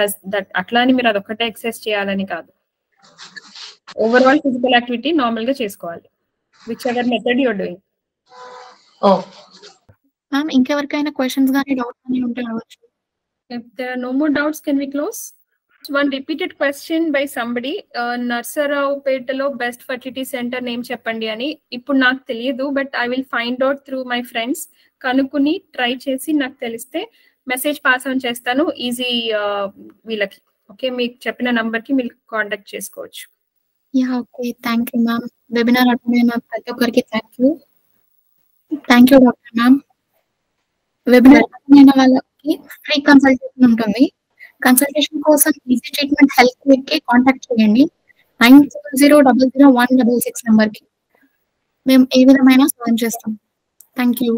అట్లా అని మీరు అదొక్కటే ఎక్సర్సైజ్ చేయాలని కాదు. ఓవరాల్ ఫిజికల్ యాక్టివిటీ నార్మల్ గా చేసుకోవాలి, whichever method you are doing. Ma'am ఇంకెవరికైనా క్వశ్చన్స్ గానీ డౌట్స్ గానీ ఉంటే అడగొచ్చు. If there are no more doubts, can we close? One repeated question by somebody, Narsaraupetalo best fertility center name చెప్పండి అని. ఇప్పుడు నాకు తెలియదు, but I will find out through my friends. కనుక్కుని ట్రై చేసి నాకు తెలిస్తే మెసేజ్ పాస్ ఆన్ చేస్తాను ఈజీ వీళ్ళకి. ఓకే, మీకు చెప్పిన నంబర్ కి మీరు కాంటాక్ట్ చేసుకోవచ్చు. Yeah, okay, thank you ma'am. Webinar attend అయిన ప్రతి ఒక్కరికి thank you. Thank you doctor ma'am. Webinar attend అయిన వాళ్ళకి ఫ్రీ కన్సల్టేషన్ ఉంటుంది. కన్సల్టేషన్ కోసం ఈజీ ట్రీట్మెంట్ హెల్త్ క్లినిక్ కి కాంటాక్ట్ చేయండి 9000000166 నెంబర్ కి. మేము ఏ విధమైన సాయం చేస్తాం. Thank you.